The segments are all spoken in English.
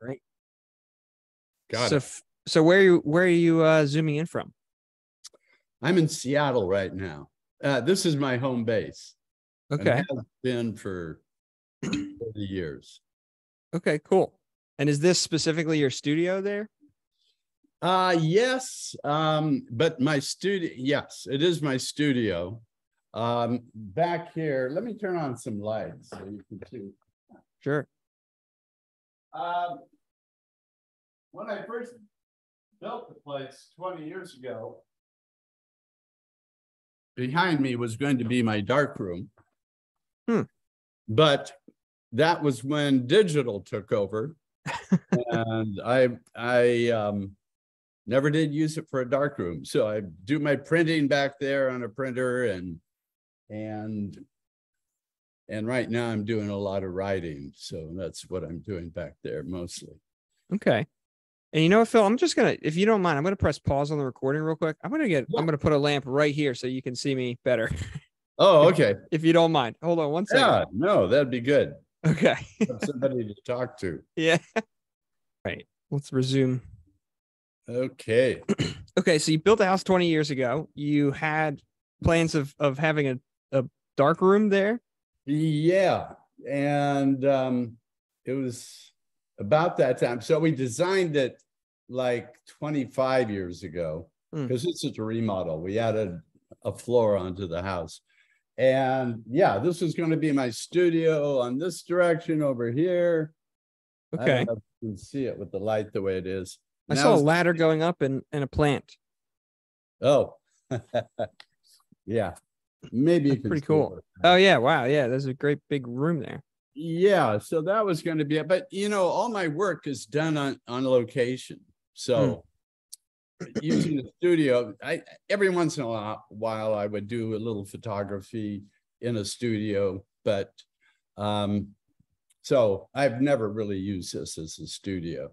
Great. Got it. So where are you zooming in from? I'm in Seattle right now. This is my home base. Okay. And has been for 30 years. Okay, cool. And is this specifically your studio there? Yes. But my studio, yes, it is my studio. Back here, let me turn on some lights so you can see. Sure. When I first built the place 20 years ago, behind me was going to be my dark room. But that was when digital took over. And I never did use it for a dark room. So I do my printing back there on a printer, and right now I'm doing a lot of writing. So that's what I'm doing back there mostly. Okay. And you know what, Phil, I'm just gonna, if you don't mind, I'm gonna press pause on the recording real quick. I'm gonna put a lamp right here so you can see me better. Oh, okay. If you don't mind. Hold on one second. Yeah, no, that'd be good. Okay. Have somebody to talk to. Yeah. Right. Let's resume. Okay. Okay, so you built a house 20 years ago. You had plans of having a dark room there? Yeah. And it was about that time. So we designed it like 25 years ago, because this is a remodel. We added a floor onto the house. And yeah, this was going to be my studio on this direction over here. Okay. I don't know if you can see it with the light the way it is. I saw a ladder going up and a plant. Oh, yeah. Maybe you can. Pretty cool. Oh, yeah. Wow. Yeah. There's a great big room there. Yeah. So that was going to be it. But, you know, all my work is done on location. So using the studio, every once in a while, I would do a little photography in a studio. But so I've never really used this as a studio.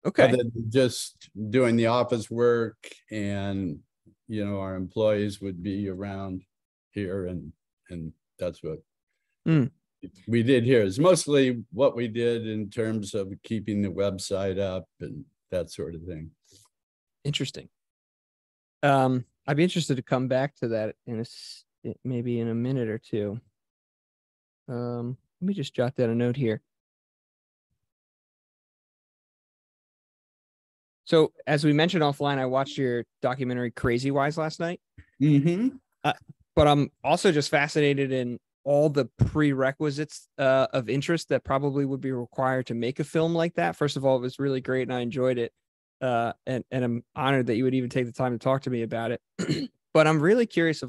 Okay. Other than just doing the office work, and, you know, our employees would be around here, and that's what we did here. Is mostly what we did in terms of keeping the website up and that sort of thing. Interesting. I'd be interested to come back to that maybe in a minute or two. Let me just jot down a note here. So, as we mentioned offline, I watched your documentary Crazy Wise last night. But I'm also just fascinated in all the prerequisites of interest that probably would be required to make a film like that. First of all, it was really great and I enjoyed it. And I'm honored that you would even take the time to talk to me about it. But I'm really curious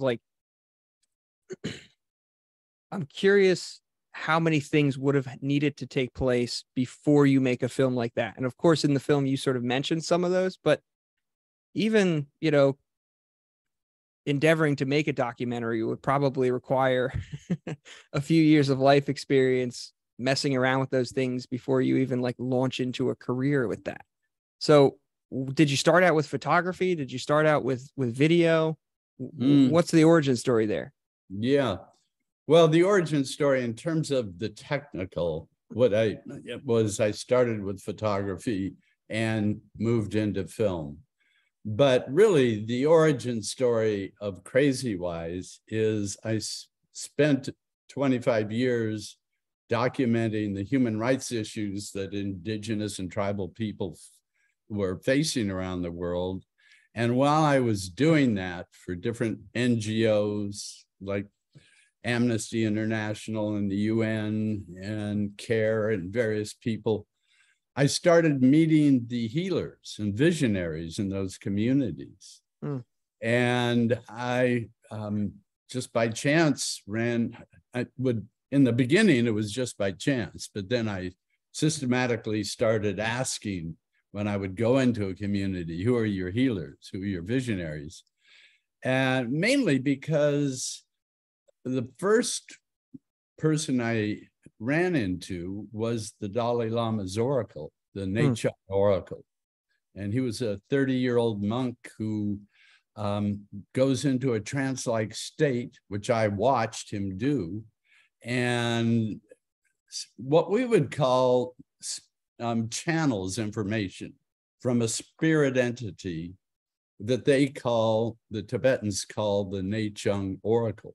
I'm curious how many things would have needed to take place before you make a film like that. And of course, in the film, you sort of mentioned some of those, but even, you know, endeavoring to make a documentary would probably require a few years of life experience messing around with those things before you even like launch into a career with that. So did you start out with photography? Did you start out with video? What's the origin story there? Yeah. Well, the origin story in terms of the technical, I started with photography and moved into film. But really, the origin story of Crazy Wise is I spent 25 years documenting the human rights issues that indigenous and tribal people were facing around the world. And while I was doing that for different NGOs like Amnesty International and the UN and CARE and various people, I started meeting the healers and visionaries in those communities. And I just by chance in the beginning, it was just by chance, but then I systematically started asking when I would go into a community, who are your healers? Who are your visionaries? And mainly because the first person I ran into was the Dalai Lama's oracle, the Nechai oracle. And he was a 30-year-old monk who goes into a trance-like state, which I watched him do. And what we would call channels information from a spirit entity that the Tibetans call the Nechung Oracle.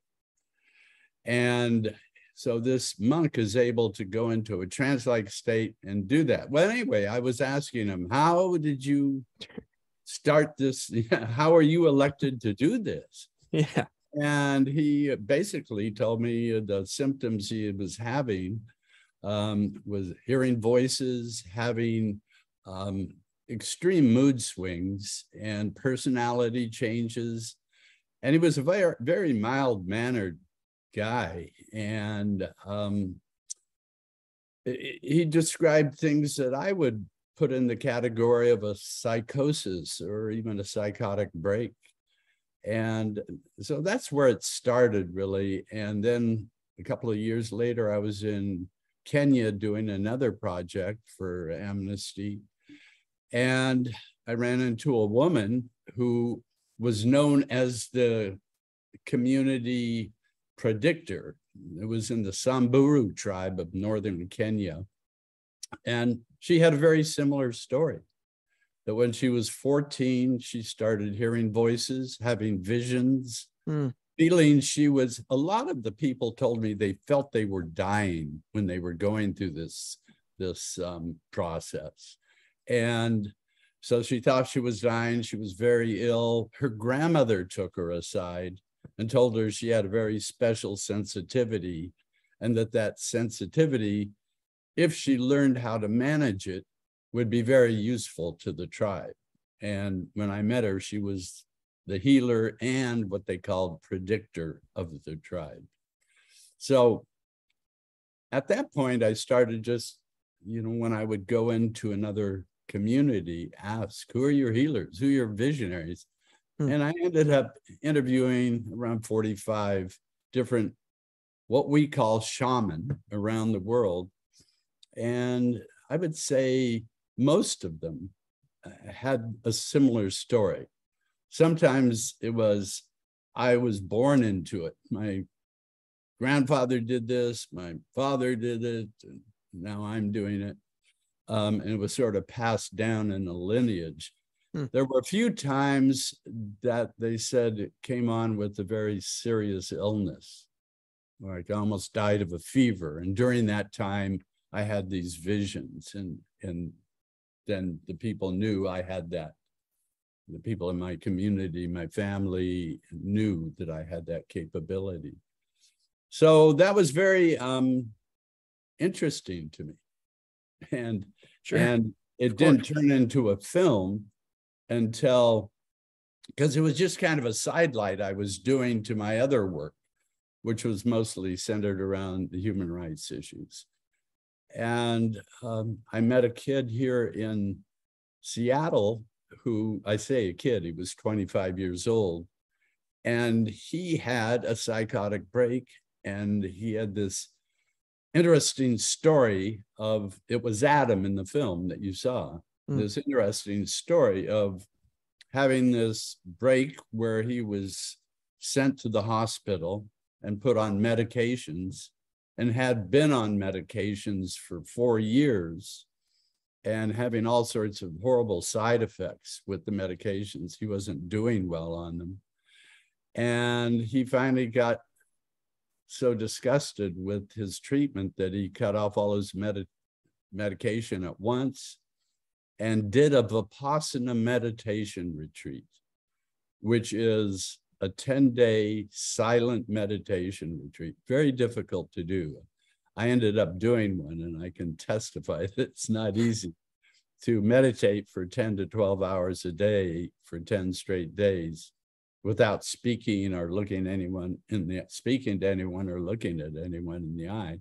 And so this monk is able to go into a trance-like state and do that. Well, anyway, I was asking him, how did you start this? How are you elected to do this? Yeah. And he basically told me the symptoms he was having was hearing voices, having extreme mood swings and personality changes. And he was a very, very mild-mannered guy. And he described things that I would put in the category of a psychosis or even a psychotic break. And so that's where it started, really. And then a couple of years later, I was in Kenya doing another project for Amnesty. And I ran into a woman who was known as the community predictor. It was in the Samburu tribe of northern Kenya. And she had a very similar story, that when she was 14, she started hearing voices, having visions, feeling a lot of the people told me they felt they were dying when they were going through this process. And so she thought she was dying. She was very ill. Her grandmother took her aside and told her she had a very special sensitivity, and that sensitivity, if she learned how to manage it, would be very useful to the tribe. And when I met her, she was the healer and what they called predictor of the tribe. So at that point, I started just, when I would go into another community, ask, who are your healers? Who are your visionaries? And I ended up interviewing around 45 different, what we call shaman around the world. And I would say most of them had a similar story. Sometimes it was, I was born into it. My grandfather did this, my father did it, and now I'm doing it. And it was sort of passed down in a lineage. There were a few times that they said it came on with a very serious illness, like I almost died of a fever. And during that time, I had these visions, and then the people knew I had that. The people in my community, my family knew that I had that capability. So that was very interesting to me. And it didn't turn into a film until, because it was just kind of a sidelight I was doing to my other work, which was mostly centered around the human rights issues. And I met a kid here in Seattle who, I say a kid, he was 25 years old. And he had a psychotic break, and he had this interesting story of, it was Adam in the film that you saw, this interesting story of having this break where he was sent to the hospital and put on medications, and had been on medications for 4 years and having all sorts of horrible side effects with the medications. He wasn't doing well on them. And he finally got so disgusted with his treatment that he cut off all his medication at once and did a Vipassana meditation retreat, which is a 10-day silent meditation retreat. Very difficult to do. I ended up doing one, and I can testify that it's not easy to meditate for 10 to 12 hours a day for 10 straight days without speaking or looking anyone in the speaking to anyone or looking at anyone in the eye.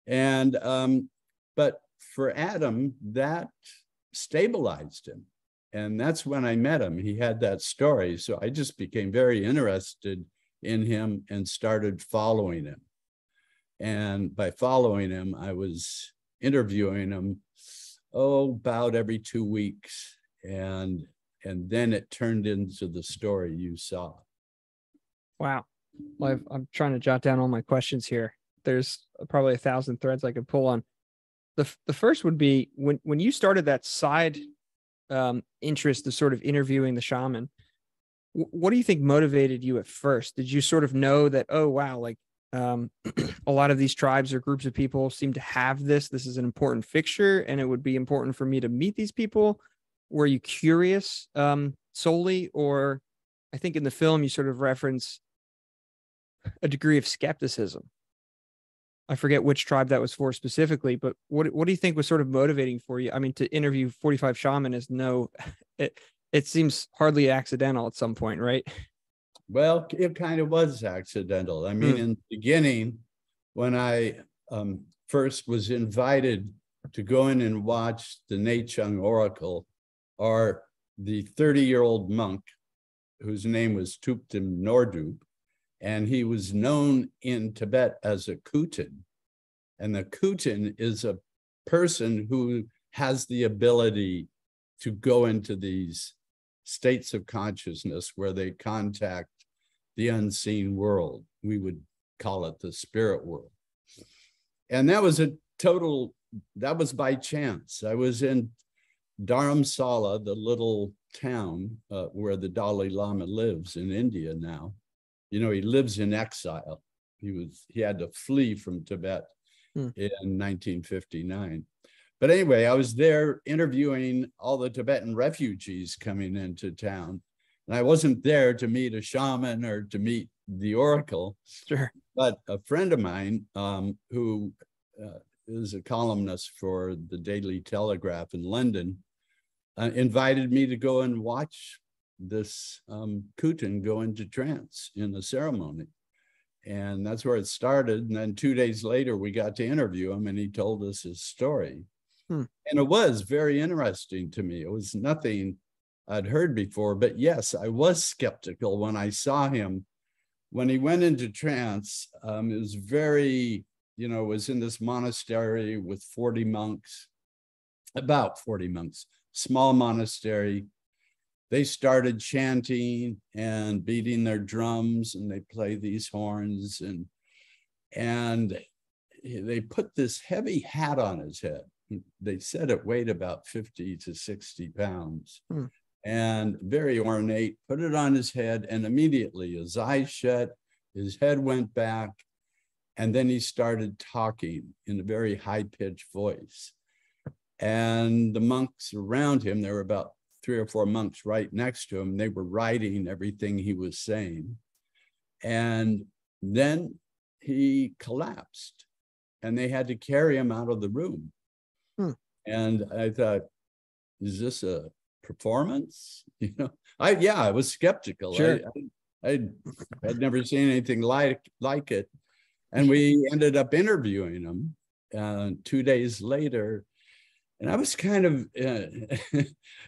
And but for Adam, that stabilized him. And that's when I met him. He had that story. So I just became very interested in him and started following him. And by following him, I was interviewing him, about every 2 weeks. And then it turned into the story you saw. Wow. Well, I'm trying to jot down all my questions here. There's probably 1,000 threads I could pull on. The first would be when you started that side interest of sort of interviewing the shaman. What do you think motivated you at first? Did you sort of know that, oh wow, like a lot of these tribes or groups of people seem to have this is an important fixture and it would be important for me to meet these people? Were you curious solely? Or I think in the film you sort of reference a degree of skepticism. I forget which tribe that was for specifically, but what do you think was sort of motivating for you? I mean, to interview 45 shaman is it seems hardly accidental at some point, right? Well, it kind of was accidental. I mean, in the beginning, when I first was invited to go in and watch the Nechung Oracle, or the 30-year-old monk whose name was Thupten Nordup, and he was known in Tibet as a Kutin. And the Kutin is a person who has the ability to go into these states of consciousness where they contact the unseen world. We would call it the spirit world. And that was that was by chance. I was in Dharamsala, the little town where the Dalai Lama lives in India now. You know, he lives in exile. He had to flee from Tibet in 1959. But anyway, I was there interviewing all the Tibetan refugees coming into town. And I wasn't there to meet a shaman or to meet the oracle. Sure. But a friend of mine who is a columnist for the Daily Telegraph in London invited me to go and watch this Kutin go into trance in the ceremony. And that's where it started. And then 2 days later, we got to interview him and he told us his story. And it was very interesting to me. It was nothing I'd heard before, but yes, I was skeptical when I saw him. When he went into trance, it was very, you know, it was in this monastery with 40 monks, about 40 monks, small monastery. They started chanting and beating their drums, and they play these horns, and they put this heavy hat on his head. They said it weighed about 50 to 60 pounds and very ornate, put it on his head, and immediately his eyes shut, his head went back, and then he started talking in a very high-pitched voice. And the monks around him, there were about 3 or 4 monks right next to him, they were writing everything he was saying. And then he collapsed and they had to carry him out of the room. And I thought, is this a performance? You know, I was skeptical. Sure. I'd never seen anything like it. And we ended up interviewing him 2 days later. And I was kind of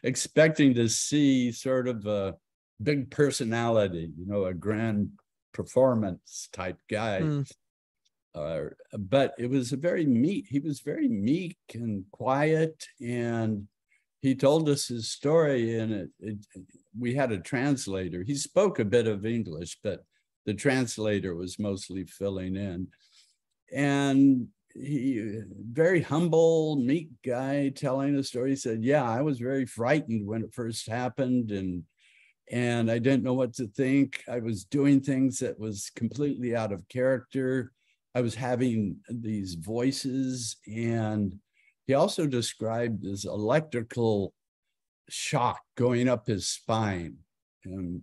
expecting to see sort of a big personality, you know, a grand performance type guy. But it was he was very meek and quiet, and he told us his story, and we had a translator. He spoke a bit of English, but the translator was mostly filling in. And he, very humble, meek guy telling a story. He said, yeah, I was very frightened when it first happened, and I didn't know what to think. I was doing things that was completely out of character. I was having these voices, and he also described this electrical shock going up his spine. And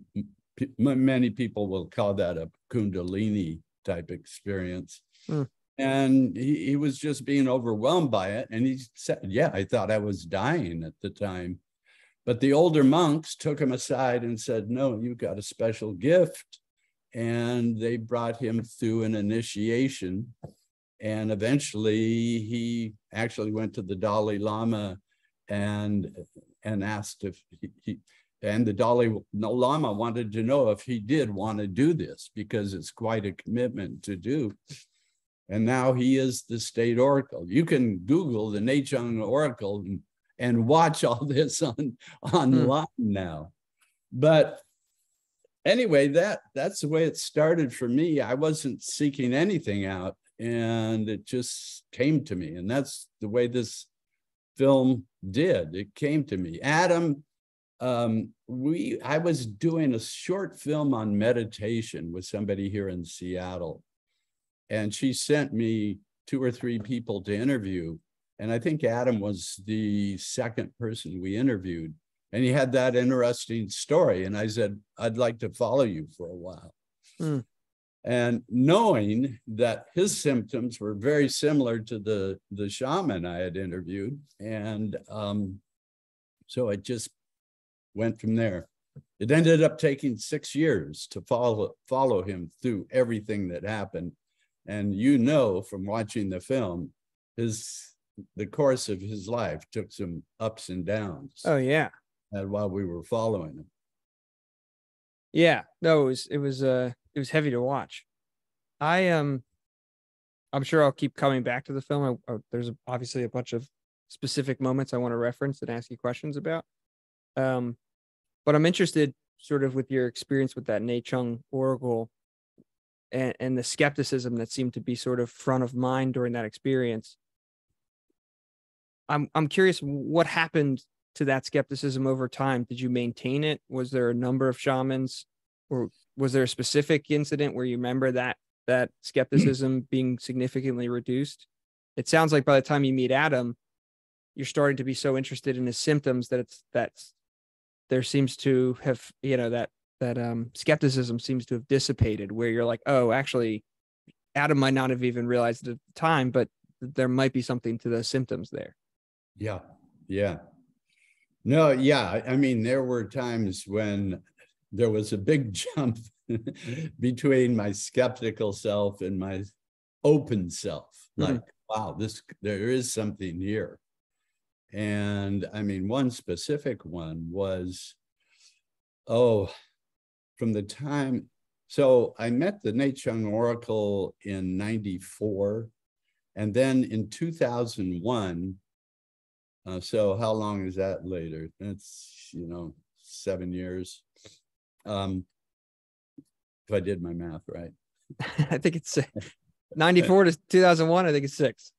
many people will call that a Kundalini type experience. And he was just being overwhelmed by it. And he said, yeah, I thought I was dying at the time. But the older monks took him aside and said, no, you've got a special gift. And they brought him through an initiation. And eventually he actually went to the Dalai Lama and asked if and the Dalai Lama wanted to know if he did want to do this, because it's quite a commitment to do. And now he is the state oracle. You can Google the Nechung Oracle and watch all this online now. But anyway, that's the way it started for me. I wasn't seeking anything out. and it just came to me. And that's the way this film did. It came to me. Adam, I was doing a short film on meditation with somebody here in Seattle, and she sent me 2 or 3 people to interview. And I think Adam was the second person we interviewed. And he had that interesting story. And I said, I'd like to follow you for a while. And knowing that his symptoms were very similar to the shaman I had interviewed. And so it just went from there. It ended up taking 6 years to follow him through everything that happened. And you know, from watching the film, the course of his life took some ups and downs. Oh yeah. And while we were following him. Yeah. No, it was heavy to watch. I'm sure I'll keep coming back to the film. There's obviously a bunch of specific moments I want to reference and ask you questions about. But I'm interested sort of with your experience with that Nechung oracle and the skepticism that seemed to be sort of front of mind during that experience. I'm curious what happened to that skepticism over time. Did you maintain it? Was there a number of shamans, or was there a specific incident where you remember that skepticism being significantly reduced? It sounds like by the time you meet Adam, you're starting to be so interested in his symptoms that there seems to have, that skepticism seems to have dissipated, where you're like, oh, actually, Adam might not have even realized it at the time, but there might be something to those symptoms there. Yeah. Yeah. No, yeah. I mean, there were times when there was a big jump between my skeptical self and my open self. Like, wow, there is something here. And I mean, one specific one was, from the time, so I met the Nechung Oracle in 94, and then in 2001, so how long is that later? That's, 7 years. If I did my math right. I think it's 94 to 2001. I think it's 6.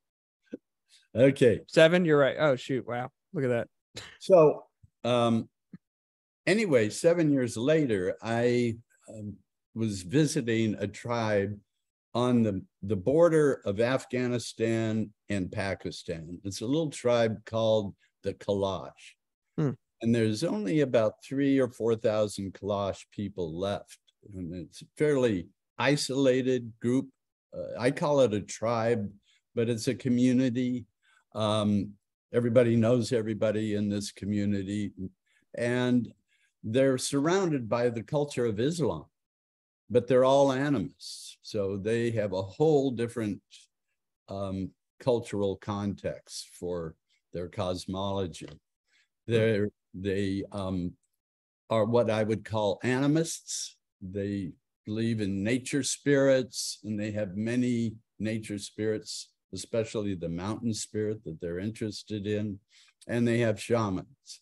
Okay. 7, you're right. Oh, shoot. Wow. Look at that. So anyway, 7 years later, I was visiting a tribe on the border of Afghanistan and Pakistan. It's a little tribe called the Kalash. And there's only about 3,000 or 4,000 Kalash people left. And it's a fairly isolated group. I call it a tribe, but it's a community. Everybody knows everybody in this community. And they're surrounded by the culture of Islam, but they're all animists. So they have a whole different cultural context for their cosmology. They are what I would call animists. They believe in nature spirits, and they have many nature spirits, especially the mountain spirit that they're interested in. And they have shamans.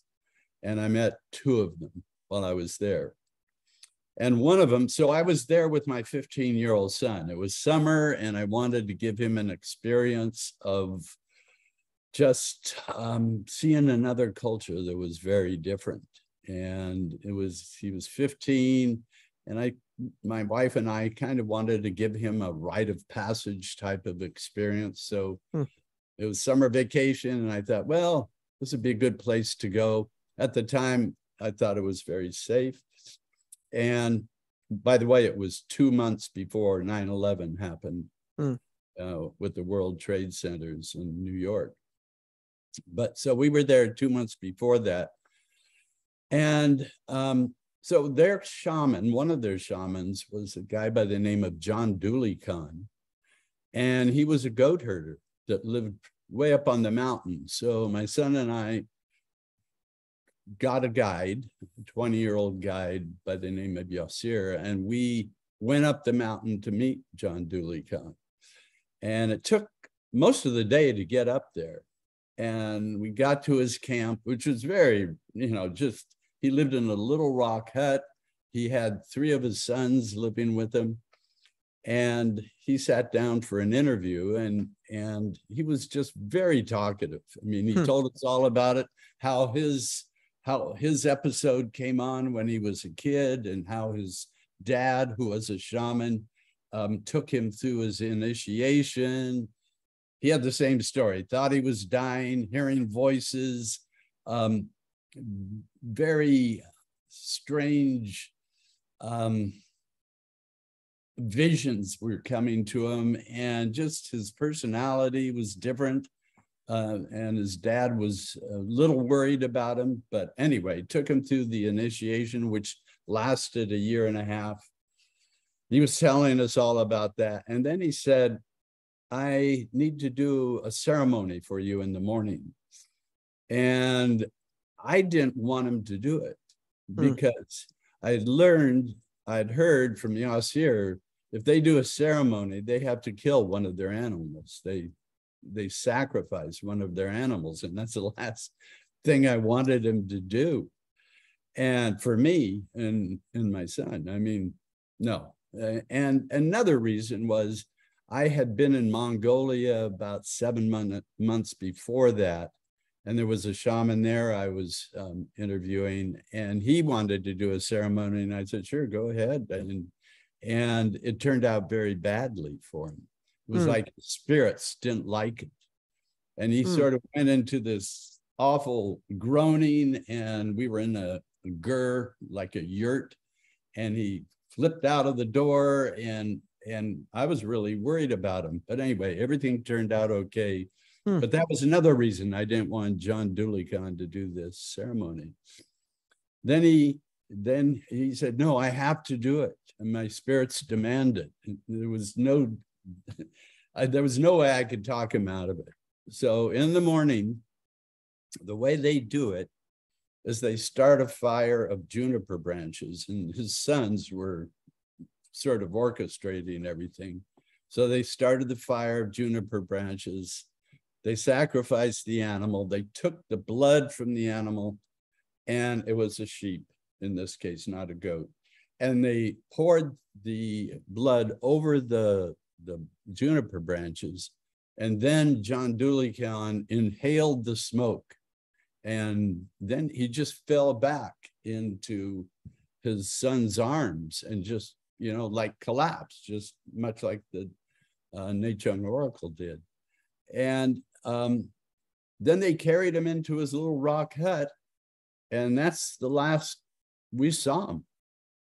And I met 2 of them while I was there. And one of them, so I was there with my 15-year-old son. It was summer, and I wanted to give him an experience of just seeing another culture that was very different. And he was 15, and my wife and I kind of wanted to give him a rite of passage type of experience. So it was summer vacation, and I thought, well, this would be a good place to go. At the time, I thought it was very safe. And by the way, it was 2 months before 9/11 happened with the World Trade Centers in New York. But so we were there 2 months before that. And so their shaman, one of their shamans, was a guy by the name of John Dooley Khan. And he was a goat herder that lived way up on the mountain. So my son and I got a guide, a 20-year-old guide by the name of Yasir, and we went up the mountain to meet John Dooley Khan. And it took most of the day to get up there. And we got to his camp, which was very, he lived in a little rock hut. He had 3 of his sons living with him. And he sat down for an interview, and he was just very talkative. I mean, he told us all about it, how his episode came on when he was a kid, and how his dad, who was a shaman, took him through his initiation. He had the same story, thought he was dying, hearing voices, very strange visions were coming to him, and just his personality was different. And his dad was a little worried about him, but anyway, took him through the initiation, which lasted a year and a half. He was telling us all about that. And then he said, I need to do a ceremony for you in the morning. And I didn't want him to do it because I'd heard from Yasir, if they do a ceremony, they have to kill one of their animals. They sacrifice one of their animals, and that's the last thing I wanted him to do. And for me and my son, I mean, no. And another reason was I had been in Mongolia about 7 months before that, and there was a shaman there I was interviewing, and he wanted to do a ceremony, and I said, sure, go ahead. And it turned out very badly for him. It was like spirits didn't like it. And he sort of went into this awful groaning, and we were in a gur, like a yurt, and he flipped out of the door, and I was really worried about him. But anyway, everything turned out okay. But that was another reason I didn't want John Dooley-Khan to do this ceremony. Then he said, no, I have to do it. And my spirits demand it. There was no way I could talk him out of it. So in the morning, the way they do it is they start a fire of juniper branches, and his sons were sort of orchestrating everything. So they started the fire of juniper branches. They sacrificed the animal. They took the blood from the animal, and it was a sheep in this case, not a goat. And they poured the blood over the juniper branches. And then John Dooley-Khan inhaled the smoke. And then he just fell back into his son's arms and just, like collapsed, just much like the Nechung Oracle did. And then they carried him into his little rock hut. And that's the last we saw him.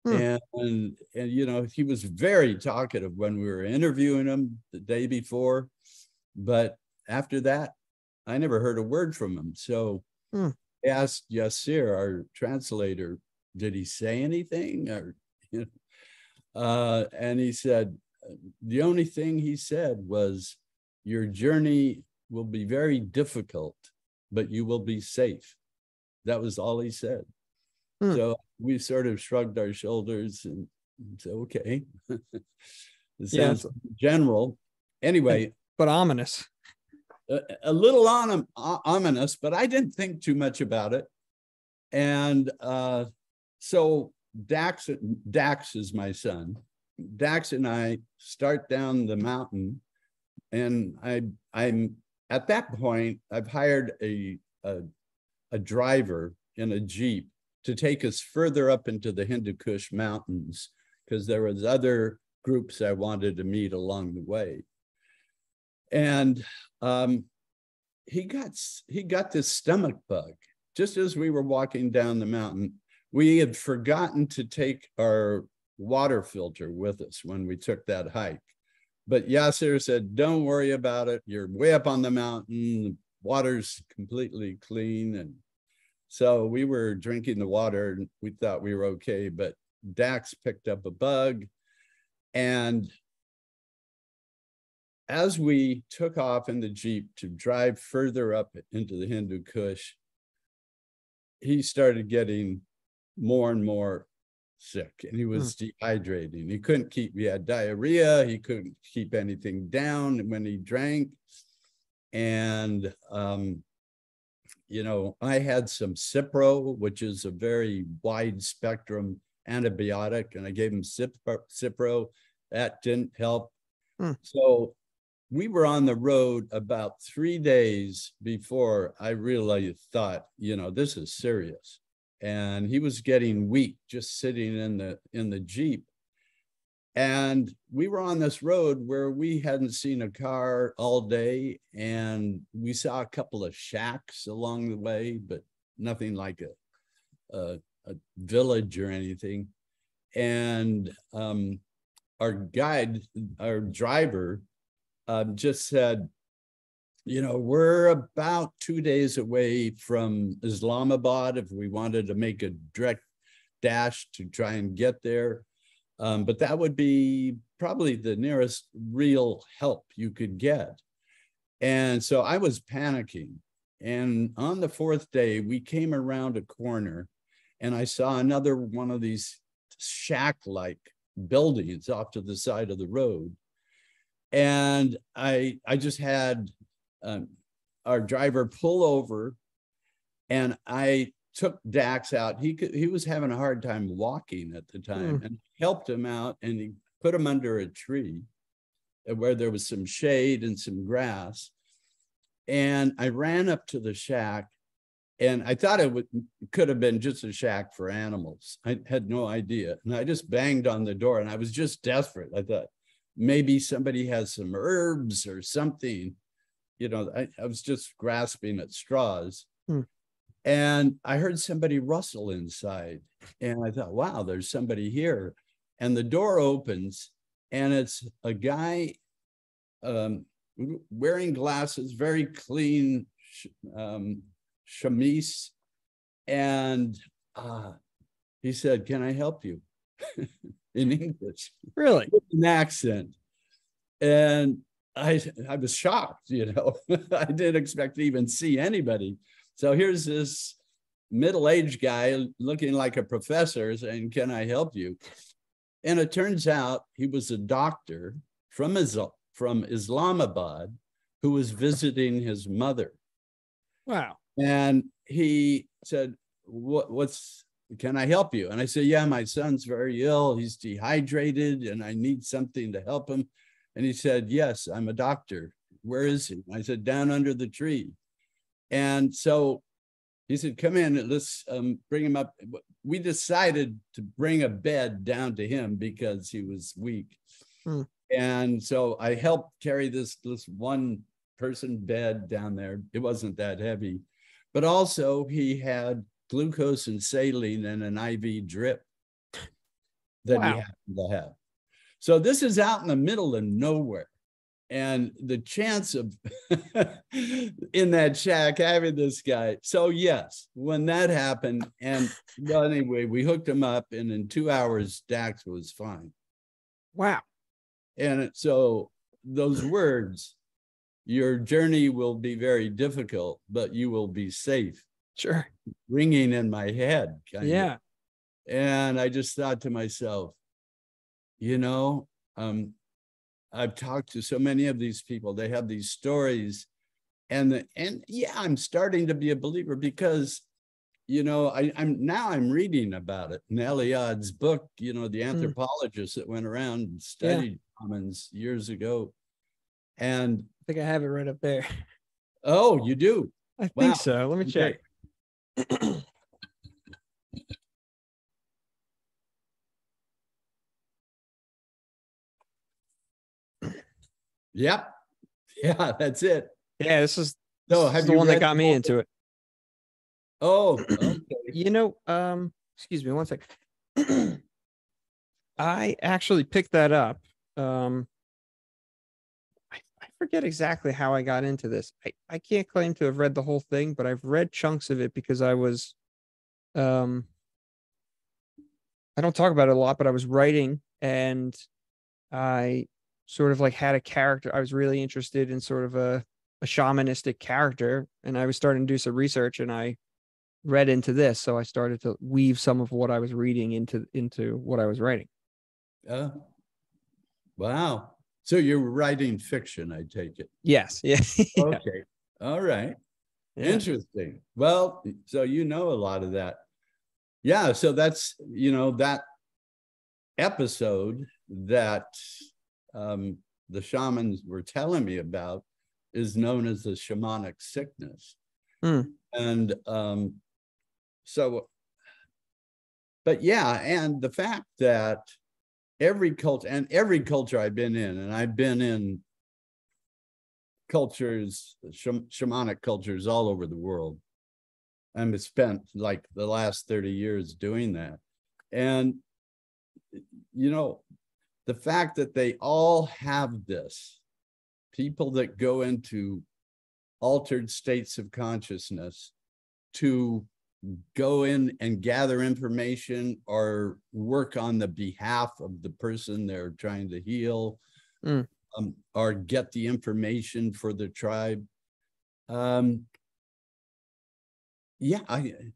And he was very talkative when we were interviewing him the day before. But after that, I never heard a word from him. So I asked Yasir, our translator, did he say anything? And he said, the only thing he said was, your journey will be very difficult, but you will be safe. That was all he said. So we sort of shrugged our shoulders and said, okay. It sounds general. Anyway. But ominous. A little ominous, but I didn't think too much about it. And so Dax is my son. Dax and I start down the mountain, and I'm at that point, I've hired a driver in a Jeep to take us further up into the Hindu Kush mountains, because there was other groups I wanted to meet along the way. And he got this stomach bug just as we were walking down the mountain. We had forgotten to take our water filter with us when we took that hike. But Yasir said, don't worry about it. You're way up on the mountain. The water's completely clean. And so we were drinking the water and we thought we were okay. But Dax picked up a bug. And as we took off in the Jeep to drive further up into the Hindu Kush, he started getting more and more sick, and he was dehydrating. He had diarrhea. He couldn't keep anything down when he drank. And, I had some Cipro, which is a very wide spectrum antibiotic, and I gave him Cipro, That didn't help. Hmm. So we were on the road about 3 days before I really thought, this is serious. And he was getting weak just sitting in the Jeep. And we were on this road where we hadn't seen a car all day, and we saw a couple of shacks along the way, but nothing like a village or anything. And our driver just said, we're about 2 days away from Islamabad if we wanted to make a direct dash to try and get there. But that would be probably the nearest real help you could get. And so I was panicking. And on the 4th day, we came around a corner and I saw another one of these shack-like buildings off to the side of the road. And I just had our driver pull over, and I took Dax out. He was having a hard time walking at the time, and helped him out, and he put him under a tree where there was some shade and some grass. And I ran up to the shack, and I thought it could have been just a shack for animals. I had no idea. And I just banged on the door, and I was just desperate. I thought maybe somebody has some herbs or something. I was just grasping at straws. And I heard somebody rustle inside, and I thought, wow, there's somebody here. And the door opens, and it's a guy wearing glasses, very clean chemise. And he said, "Can I help you?" in English. Really? With an accent. And I was shocked, I didn't expect to even see anybody. So here's this middle-aged guy looking like a professor saying, "Can I help you?" And it turns out he was a doctor from Islamabad who was visiting his mother. Wow. And he said, "Can I help you?" And I said, "Yeah, my son's very ill. He's dehydrated and I need something to help him." And he said, "Yes, I'm a doctor. Where is he?" I said, "Down under the tree." And so he said, "Come in, let's bring him up." We decided to bring a bed down to him because he was weak. And so I helped carry this one person bed down there. It wasn't that heavy, but also he had glucose and saline and an IV drip that he happened to have. So this is out in the middle of nowhere. And the chance of in that shack having this guy. So yes, when that happened, and well, anyway, we hooked him up, and in 2 hours, Dax was fine. Wow. And so those words, your journey will be very difficult, but you will be safe. Sure. Ringing in my head. Kind of. And I just thought to myself, I've talked to so many of these people. They have these stories, and yeah, I'm starting to be a believer because, I'm reading about it in Eliad's book. The anthropologist that went around and studied shamans years ago, and I think I have it right up there. Oh, you do? I think so. Let me check. Yep. Yeah, that's it. Yeah, this is the one that got me into it. Oh, okay. Excuse me one second. I actually picked that up. I forget exactly how I got into this. I can't claim to have read the whole thing, but I've read chunks of it because I was I don't talk about it a lot, but I was writing, and I sort of like had a character. I was really interested in sort of a shamanistic character, and I was starting to do some research, and I read into this. So I started to weave some of what I was reading into what I was writing. Wow. So you're writing fiction, I take it. Yes. Yeah. Okay. All right. Yeah. Interesting. Well, so a lot of that. Yeah. So that's, that episode that the shamans were telling me about is known as the shamanic sickness. And so, but yeah, and the fact that every culture I've been in, and I've been in cultures, shamanic cultures all over the world. I've spent like the last 30 years doing that. And, you know, the fact that they all have this, people that go into altered states of consciousness to go in and gather information or work on the behalf of the person they're trying to heal, or get the information for the tribe. Yeah,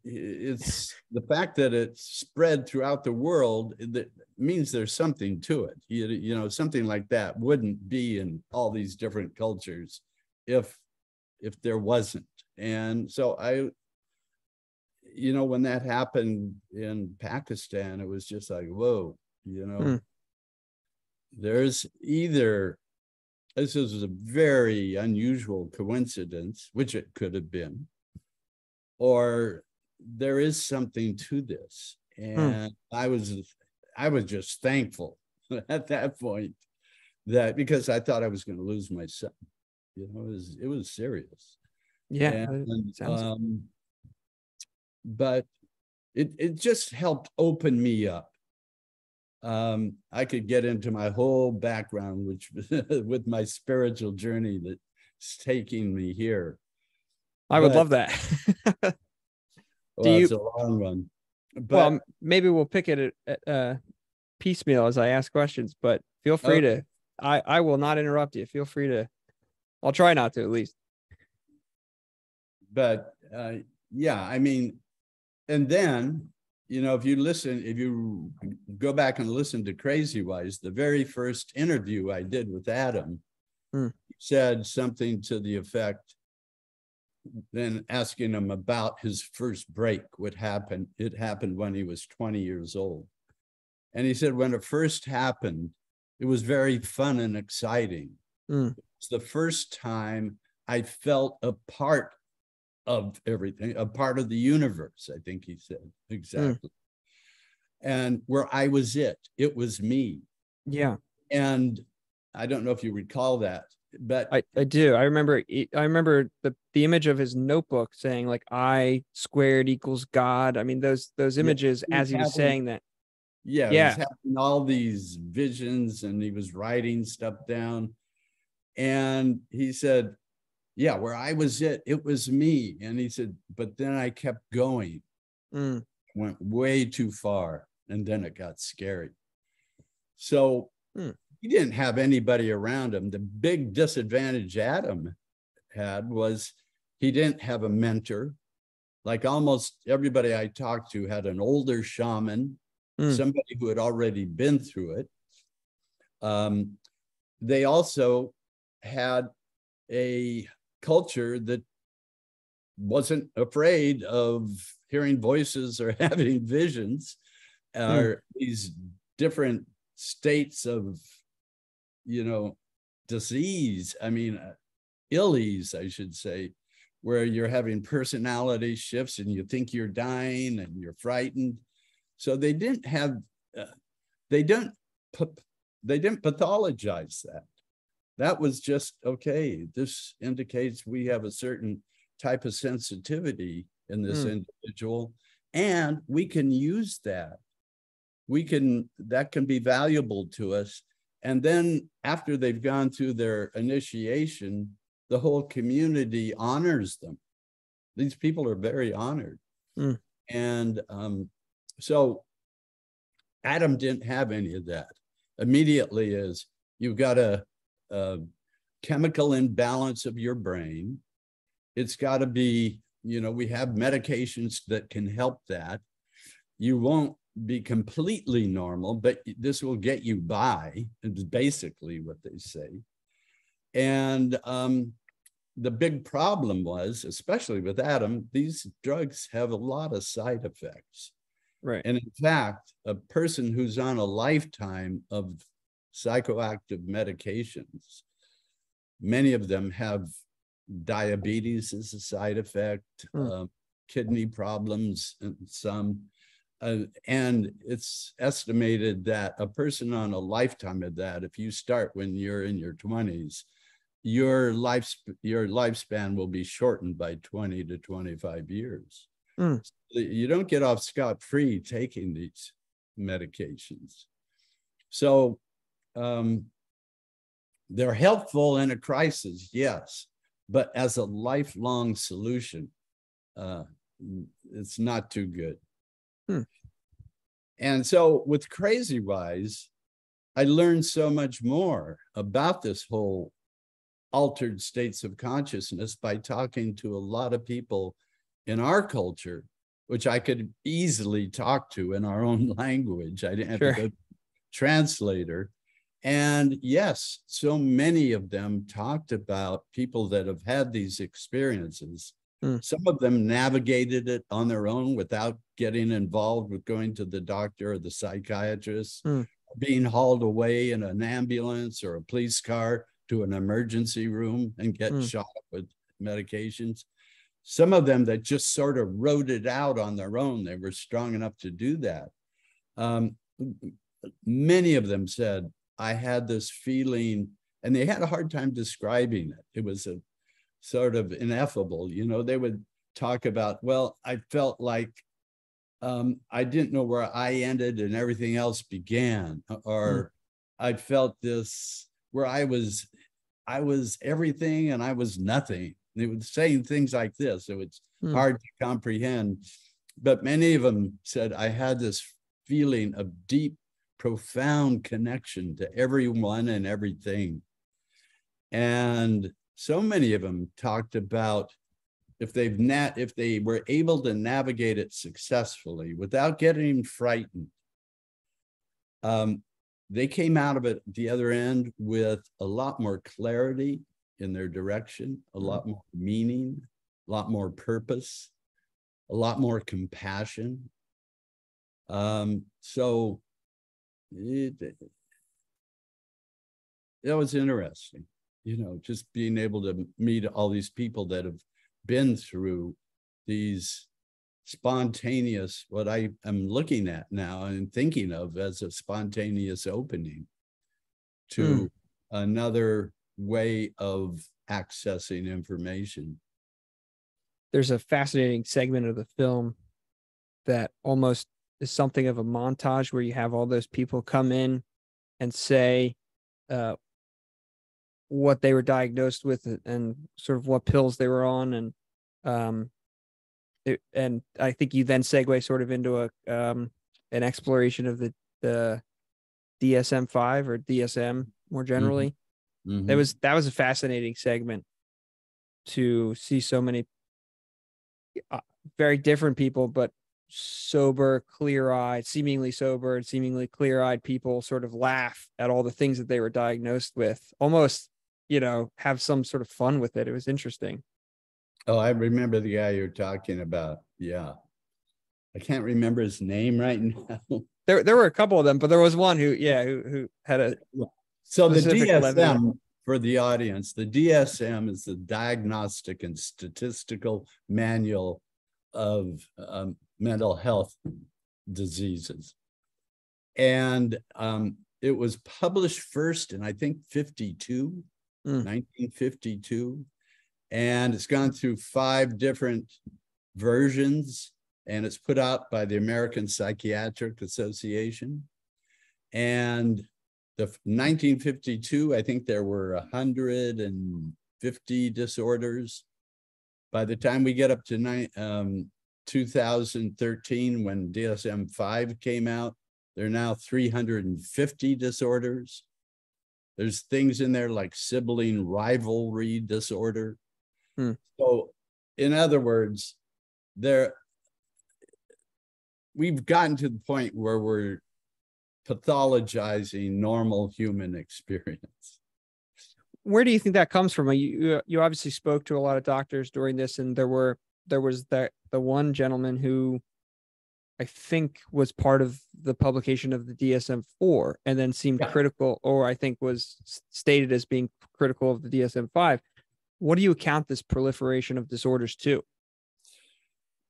it's the fact that it's spread throughout the world that means there's something to it. You know, something like that wouldn't be in all these different cultures if there wasn't. And so you know, when that happened in Pakistan, it was just like, whoa, you know, there's either, this is a very unusual coincidence, which it could have been, or there is something to this. And I was just thankful at that point, that because I thought I was going to lose my son. You know, it was serious. Yeah. And, but it just helped open me up. I could get into my whole background, which with my spiritual journey that's taking me here. I would love that. Well, it's a long one. But, well, maybe we'll pick it at piecemeal as I ask questions, but feel free to, I will not interrupt you. Feel free to, I'll try not to at least. But yeah, I mean, and then, you know, if you go back and listen to Crazy Wise, the very first interview I did with Adam, said something to the effect, then asking him about his first break, it happened when he was 20 years old. And he said, when it first happened, it was very fun and exciting. It's the first time I felt a part of everything, a part of the universe, I think he said, exactly. And where I was it was me. Yeah. And I don't know if you recall that, but I do. I remember the image of his notebook saying like I squared equals God. I mean, those images as he was saying that. Yeah. He was having all these visions and he was writing stuff down. And he said, yeah, where I was it was me. And he said, but then I kept going, went way too far. And then it got scary. So he didn't have anybody around him. The big disadvantage Adam had was he didn't have a mentor. Like almost everybody I talked to had an older shaman, somebody who had already been through it. They also had a culture that wasn't afraid of hearing voices or having visions, or these different states of, you know, disease. I mean, ill-ease, I should say, where you're having personality shifts and you think you're dying and you're frightened. So they didn't have, they didn't pathologize that. That was just, okay, this indicates we have a certain type of sensitivity in this individual, and we can use that. That can be valuable to us. And then after they've gone through their initiation, the whole community honors them. These people are very honored. And so Adam didn't have any of that. Immediately is you've got a chemical imbalance of your brain. It's got to be, you know, we have medications that can help that. You won't be completely normal, but this will get you by, is basically what they say. And the big problem was, especially with Adam, these drugs have a lot of side effects. Right. And in fact, a person who's on a lifetime of psychoactive medications. Many of them have diabetes as a side effect, kidney problems, and some. And it's estimated that a person on a lifetime of that, if you start when you're in your 20s, your lifespan will be shortened by 20 to 25 years. So you don't get off scot-free taking these medications. So they're helpful in a crisis, yes, but as a lifelong solution, it's not too good. And so with Crazy Wise, I learned so much more about this whole altered states of consciousness by talking to a lot of people in our culture, which I could easily talk to in our own language. I didn't have to go to a translator. And yes, so many of them talked about people that have had these experiences. Some of them navigated it on their own without getting involved with going to the doctor or the psychiatrist, being hauled away in an ambulance or a police car to an emergency room and get shot with medications. Some of them that just sort of wrote it out on their own. They were strong enough to do that. Many of them said, I had this feeling, and they had a hard time describing it. It was a sort of ineffable. You know, they would talk about, well, I felt like I didn't know where I ended and everything else began, or I felt this where I was everything and I was nothing. They were saying things like this, so it's hard to comprehend. But many of them said, I had this feeling of deep, profound connection to everyone and everything. And so many of them talked about if they were able to navigate it successfully without getting frightened, they came out of it at the other end with a lot more clarity in their direction, a lot more meaning, a lot more purpose, a lot more compassion. So that was interesting, you know, just being able to meet all these people that have been through these spontaneous, what I am looking at now and thinking of as a spontaneous opening to another way of accessing information. There's a fascinating segment of the film that almost is something of a montage where you have all those people come in and say what they were diagnosed with and sort of what pills they were on. And I think you then segue sort of into an exploration of the DSM-5 or DSM more generally. That was a fascinating segment to see so many very different people, but sober, clear-eyed, seemingly sober and seemingly clear-eyed people sort of laugh at all the things that they were diagnosed with, almost, you know, have some sort of fun with it. It was interesting. Oh, I remember the guy you're talking about. Yeah. I can't remember his name right now. There were a couple of them, but there was one who had a so the DSM for the audience, the DSM is the Diagnostic and Statistical Manual of mental health diseases. And it was published first in, I think, 1952. And it's gone through 5 different versions, and it's put out by the American Psychiatric Association. And the 1952, I think there were 150 disorders. By the time we get up to 2013, when DSM-5 came out, there are now 350 disorders. There's things in there like sibling rivalry disorder. So, in other words, we've gotten to the point where we're pathologizing normal human experience. Where do you think that comes from? You obviously spoke to a lot of doctors during this, and there was the one gentleman who I think was part of the publication of the DSM-4 and then seemed critical, or I think was stated as being critical of the DSM-5. What do you account this proliferation of disorders to?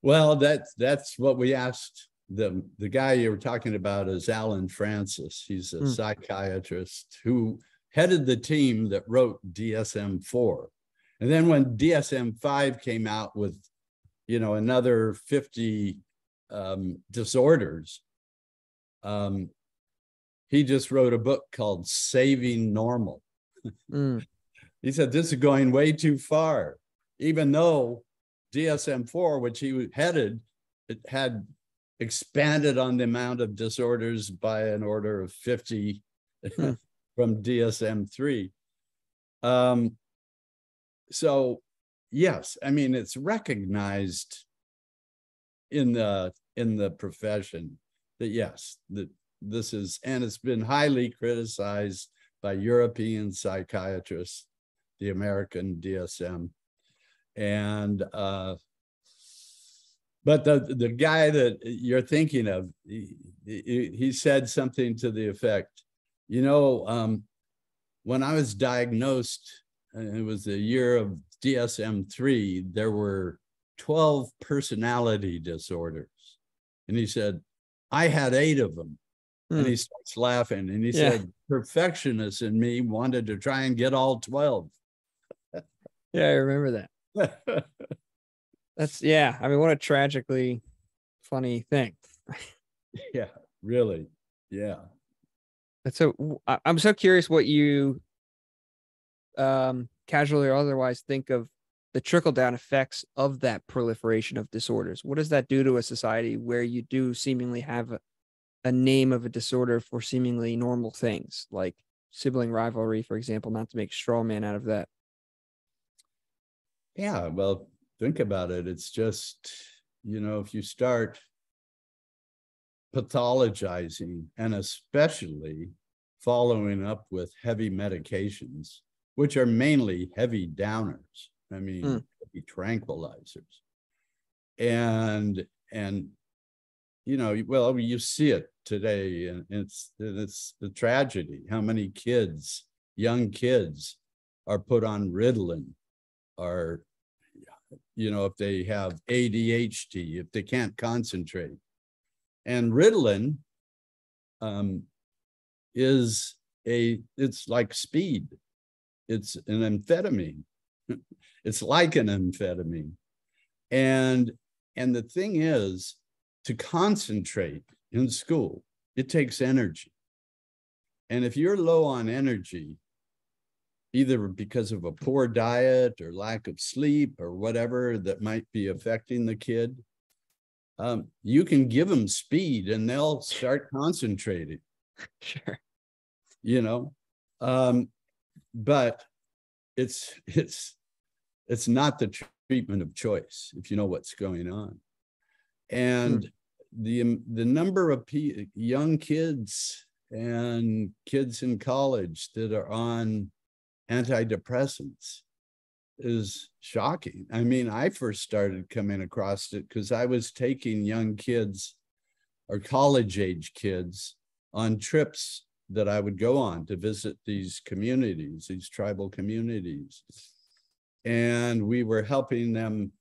Well, that's what we asked. The guy you were talking about is Alan Francis. He's a psychiatrist who headed the team that wrote DSM-4. And then when DSM-5 came out with, another 50 disorders, he just wrote a book called Saving Normal. He said, this is going way too far, even though DSM-4, which he headed, it had expanded on the amount of disorders by an order of 50 from DSM-3. So yes, I mean, it's recognized in the profession that yes, that this is, and it's been highly criticized by European psychiatrists, the American DSM. And but the guy that you're thinking of, he said something to the effect, when I was diagnosed, and it was the year of DSM-3, there were 12 personality disorders. And he said, I had 8 of them. And he starts laughing. And he said, perfectionists in me wanted to try and get all 12. Yeah, I remember that. That's, I mean, what a tragically funny thing. Yeah, really. Yeah. That's so, I'm so curious what you casually or otherwise think of the trickle-down effects of that proliferation of disorders. What does that do to a society where you do seemingly have a name of a disorder for seemingly normal things, like sibling rivalry, for example, not to make straw man out of that? Yeah, well, think about it. It's just, if you start pathologizing and especially following up with heavy medications, which are mainly heavy downers, I mean, heavy tranquilizers. And well, you see it today, and it's the tragedy. How many kids, young kids, are put on Ritalin, or if they have ADHD, if they can't concentrate. And Ritalin it's like speed. It's an amphetamine. It's like an amphetamine. And the thing is, to concentrate in school, it takes energy. And if you're low on energy, either because of a poor diet or lack of sleep or whatever that might be affecting the kid, you can give them speed and they'll start concentrating. Sure. But it's not the treatment of choice, if you know what's going on. And the number of young kids and kids in college that are on antidepressants is shocking. I mean, I first started coming across it because I was taking young kids or college age kids on trips that I would go on to visit these communities, these tribal communities. And we were helping them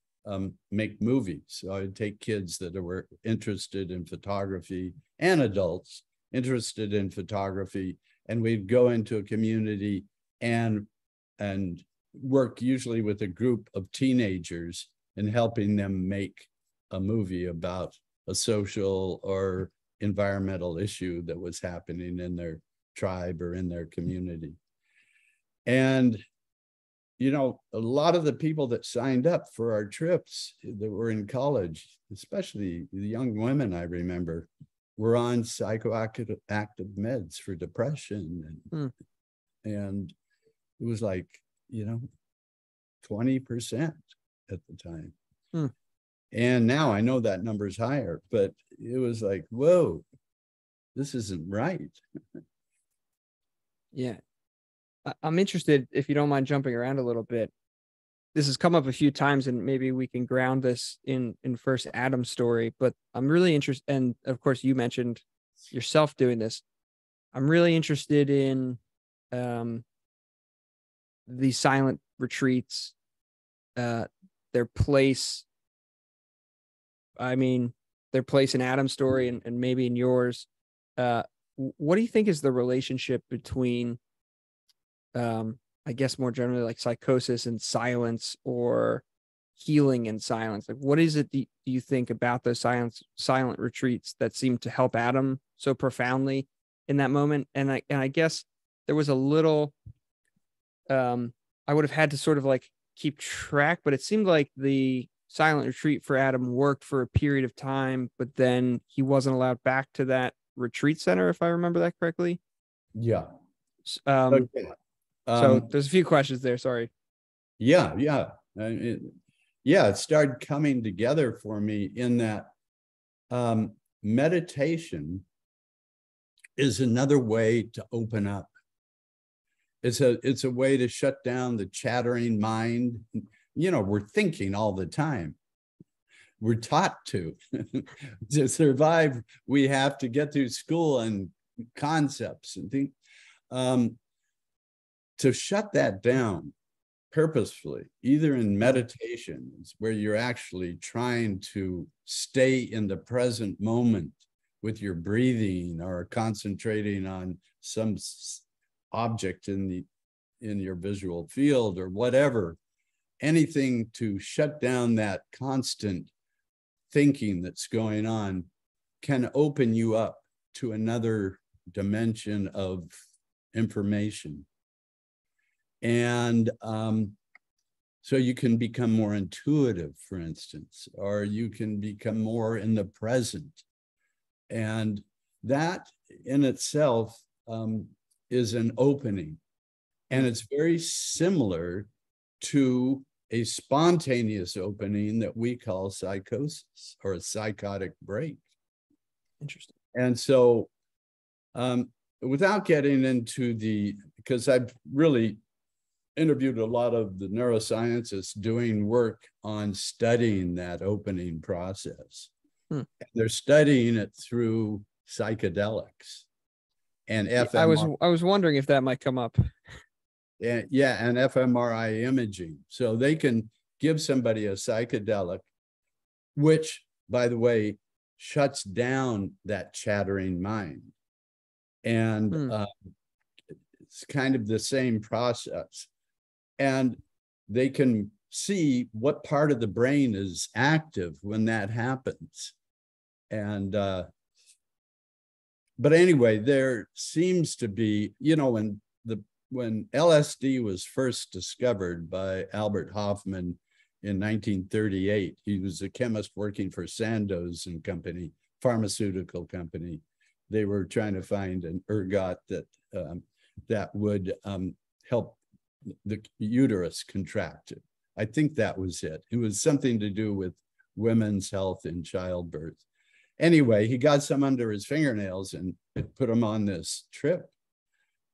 make movies. So I would take kids that were interested in photography and adults interested in photography, and we'd go into a community and work usually with a group of teenagers and helping them make a movie about a social or environmental issue that was happening in their tribe or in their community. And a lot of the people that signed up for our trips that were in college, especially the young women, I remember, were on psychoactive meds for depression. And it was like, 20% at the time. And now I know that number is higher, but it was like, whoa, this isn't right. Yeah. I'm interested, if you don't mind jumping around a little bit. this has come up a few times, and maybe we can ground this in first Adam's story, but I'm really interested. And of course you mentioned yourself doing this. I'm really interested in the silent retreats, their place. I mean, their place in Adam's story and maybe in yours. What do you think is the relationship between, I guess more generally, like psychosis and silence, or healing and silence? Like, what is it do you think about those silent retreats that seem to help Adam so profoundly in that moment? And I guess there was a little, I would have had to sort of like keep track, but it seemed like the silent retreat for Adam worked for a period of time, but then he wasn't allowed back to that retreat center, if I remember that correctly. Yeah. Okay. So there's a few questions there. Sorry. Yeah. It started coming together for me in that meditation is another way to open up. It's a way to shut down the chattering mind. We're thinking all the time. We're taught to survive. We have to get through school and concepts and things. To shut that down purposefully, either in meditation, where you're actually trying to stay in the present moment with your breathing, or concentrating on some object in your visual field, or whatever, anything to shut down that constant thinking that's going on, can open you up to another dimension of information. And so you can become more intuitive, for instance, or you can become more in the present. And that in itself is an opening. And it's very similar to a spontaneous opening that we call psychosis, or a psychotic break. Interesting. And so without getting into because I've really interviewed a lot of the neuroscientists doing work on studying that opening process. They're studying it through psychedelics and fMRI. I was wondering if that might come up. And fMRI imaging. So they can give somebody a psychedelic, which, by the way, shuts down that chattering mind. And it's kind of the same process. And they can see what part of the brain is active when that happens. And but anyway, there seems to be, when LSD was first discovered by Albert Hofmann in 1938, he was a chemist working for Sandoz and Company, pharmaceutical company. They were trying to find an ergot that would help the uterus contract. I think that was it. It was something to do with women's health in childbirth. Anyway, he got some under his fingernails and it put him on this trip.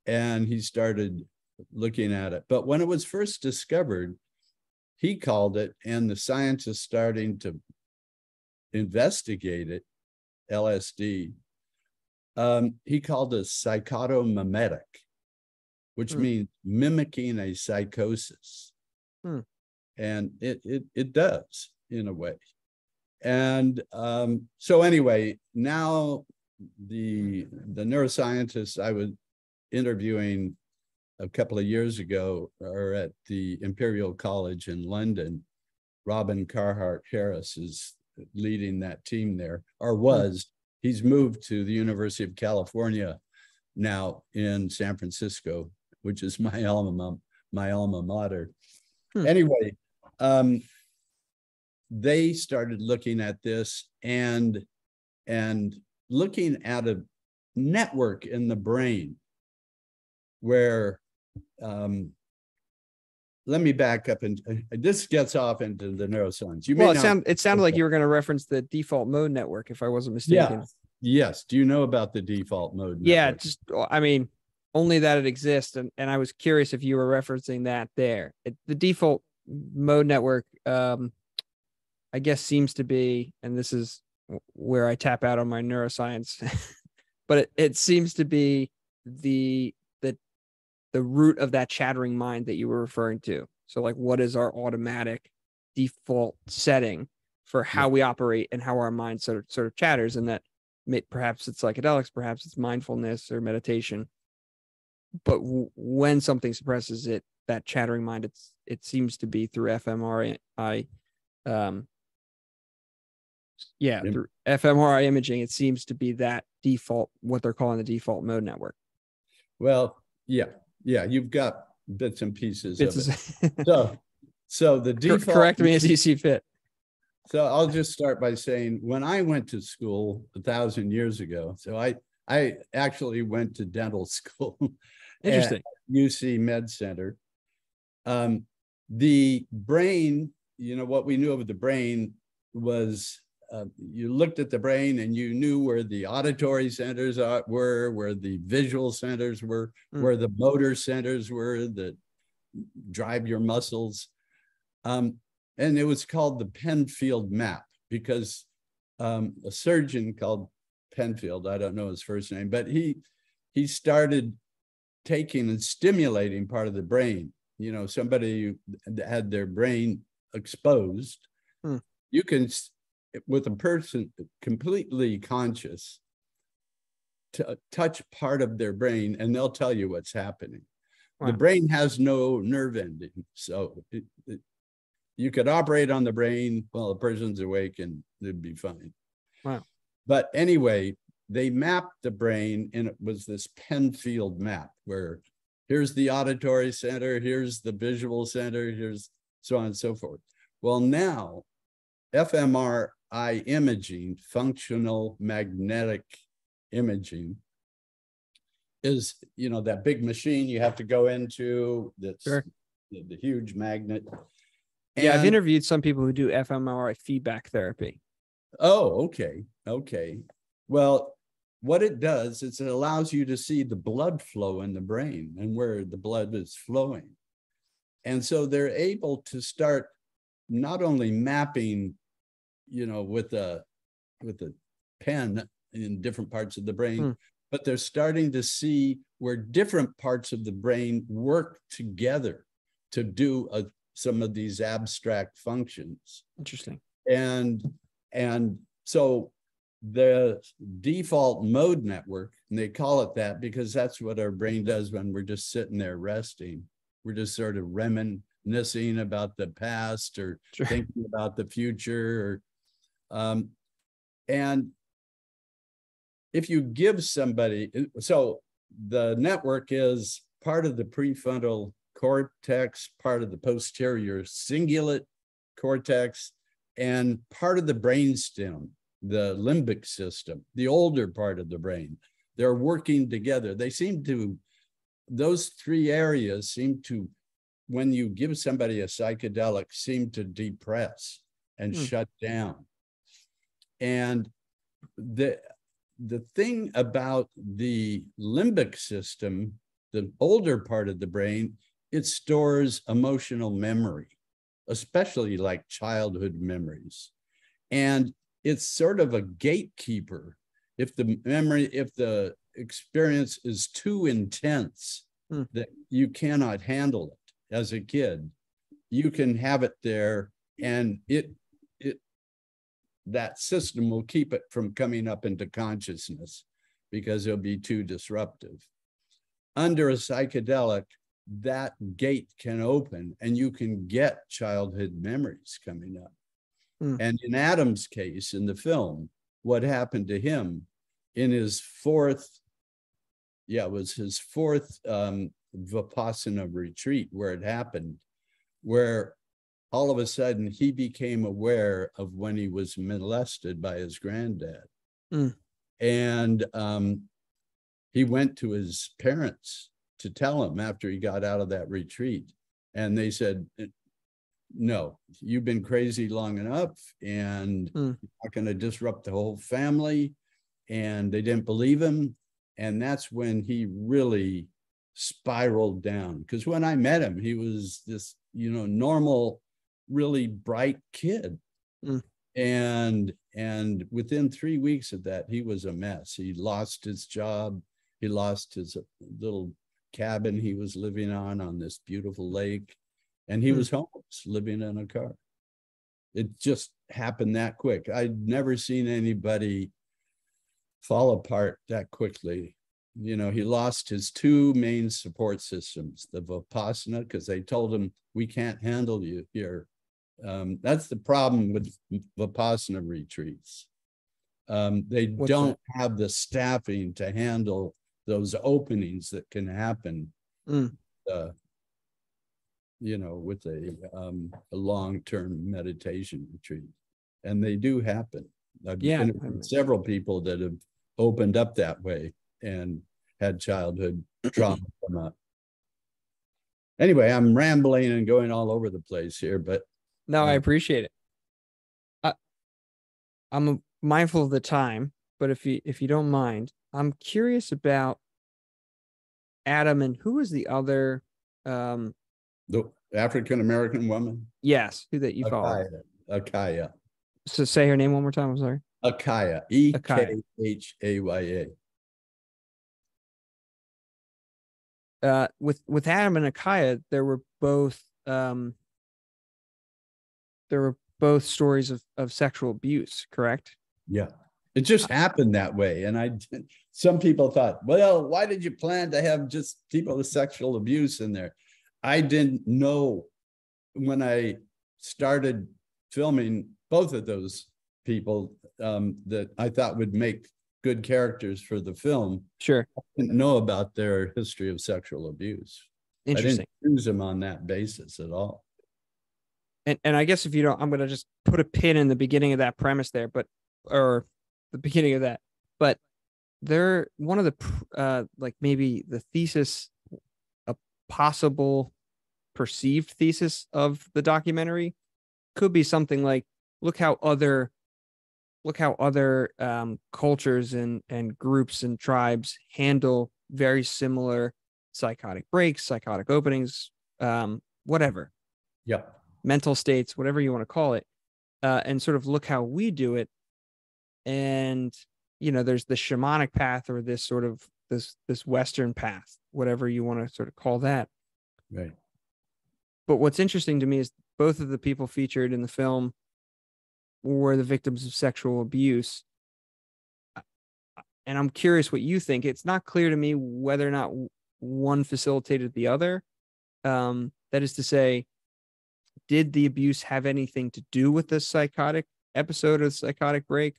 And he started looking at it. But when it was first discovered, he called it, and the scientists starting to investigate it, LSD, he called it psychotomimetic, which means mimicking a psychosis. And it does, in a way. And so anyway, now the neuroscientists I was interviewing a couple of years ago are at the Imperial College in London. Robin Carhart Harris is leading that team there, or was. He's moved to the University of California now in San Francisco, which is my alma mater. Anyway, they started looking at this and looking at a network in the brain where, let me back up, and this gets off into the neuroscience. It sounded like you were going to reference the default mode network, if I wasn't mistaken. Yeah. Yes. Do you know about the default mode network? Yeah, only that it exists. And I was curious if you were referencing that there. The default mode network, I guess seems to be, and this is where I tap out on my neuroscience, but it seems to be the root of that chattering mind that you were referring to. So like, what is our automatic default setting for how we operate and how our mind sort of chatters? And that perhaps it's psychedelics, perhaps it's mindfulness or meditation. But when something suppresses it, that chattering mind, it seems to be through fMRI. Through fMRI imaging, it seems to be that default, what they're calling the default mode network. Well, yeah, you've got bits and pieces of it. So the default. Correct me as you see fit. So I'll just start by saying, when I went to school 1,000 years ago, so I actually went to dental school. Interesting. At UC Med Center. The brain, what we knew of the brain was, you looked at the brain and you knew where the auditory centers were, where the visual centers were, where the motor centers were that drive your muscles. And it was called the Penfield map, because a surgeon called Penfield, I don't know his first name, but he started taking and stimulating part of the brain. Somebody who had their brain exposed, you can, with a person completely conscious, touch part of their brain and they'll tell you what's happening. Wow. The brain has no nerve ending. So you could operate on the brain while the person's awake and it'd be fine. Wow. But anyway, they mapped the brain, and it was this Penfield map where here's the auditory center, here's the visual center, here's so on and so forth. Well, now fMRI imaging, functional magnetic imaging, is, that big machine you have to go into, that's the huge magnet. And I've interviewed some people who do fMRI feedback therapy. Oh, okay. Well, what it does is it allows you to see the blood flow in the brain and where the blood is flowing. And so they're able to start not only mapping, with a pen in different parts of the brain, but they're starting to see where different parts of the brain work together to do some of these abstract functions. Interesting. And so the default mode network, and they call it that because that's what our brain does when we're just sitting there resting. We're just sort of reminiscing about the past or thinking about the future. And if you give somebody, so the network is part of the prefrontal cortex, part of the posterior cingulate cortex, and part of the brainstem, the limbic system, the older part of the brain. They're working together. Those three areas seem to, when you give somebody a psychedelic, seem to depress and shut down. And the thing about the limbic system, the older part of the brain, it stores emotional memory, especially like childhood memories. And it's sort of a gatekeeper. If the experience is too intense that you cannot handle it as a kid, you can have it there, and that system will keep it from coming up into consciousness because it'll be too disruptive. Under a psychedelic, that gate can open and you can get childhood memories coming up. And in Adam's case, in the film, what happened to him in his fourth Vipassana retreat, where it happened, where all of a sudden he became aware of when he was molested by his granddad. And he went to his parents to tell him after he got out of that retreat. And they said, no, you've been crazy long enough, and you're not going to disrupt the whole family. And they didn't believe him. And that's when he really spiraled down. Because when I met him, he was this normal, really bright kid. Mm. And within 3 weeks of that, he was a mess. He lost his job. He lost his little cabin he was living on this beautiful lake. And he was homeless, living in a car. It just happened that quick. I'd never seen anybody fall apart that quickly. He lost his two main support systems, the Vipassana, because they told him, we can't handle you here. That's the problem with Vipassana retreats. They don't have the staffing to handle those openings that can happen, with a long-term meditation retreat. And they do happen. I've been several people that have opened up that way and had childhood trauma come up. Anyway, I'm rambling and going all over the place here, but no, I appreciate it. I'm mindful of the time, but if you don't mind, I'm curious about Adam and who was the other the African American woman? Yes, who that you follow? Akaya. So say her name one more time. I'm sorry. Akaya. Ekhaya. With Adam and Akaya, there were both stories of sexual abuse, correct? Yeah. It just happened that way. And some people thought, well, why did you plan to have just people with sexual abuse in there? I didn't know when I started filming both of those people that I thought would make good characters for the film. Sure. I didn't know about their history of sexual abuse. Interesting. I didn't choose them on that basis at all. And I guess if you don't, I'm going to just put a pin in the beginning of that premise there, or the beginning of that. But they're one of the, like maybe the thesis, a possible perceived thesis of the documentary could be something like, look how other cultures and groups and tribes handle very similar psychotic breaks, psychotic openings, whatever. Yeah. Mental states, whatever you want to call it, and sort of look how we do it. And, there's the shamanic path or this sort of this Western path, whatever you want to sort of call that. Right. But what's interesting to me is both of the people featured in the film were the victims of sexual abuse. And I'm curious what you think. It's not clear to me whether or not one facilitated the other. That is to say, did the abuse have anything to do with the psychotic episode or the psychotic break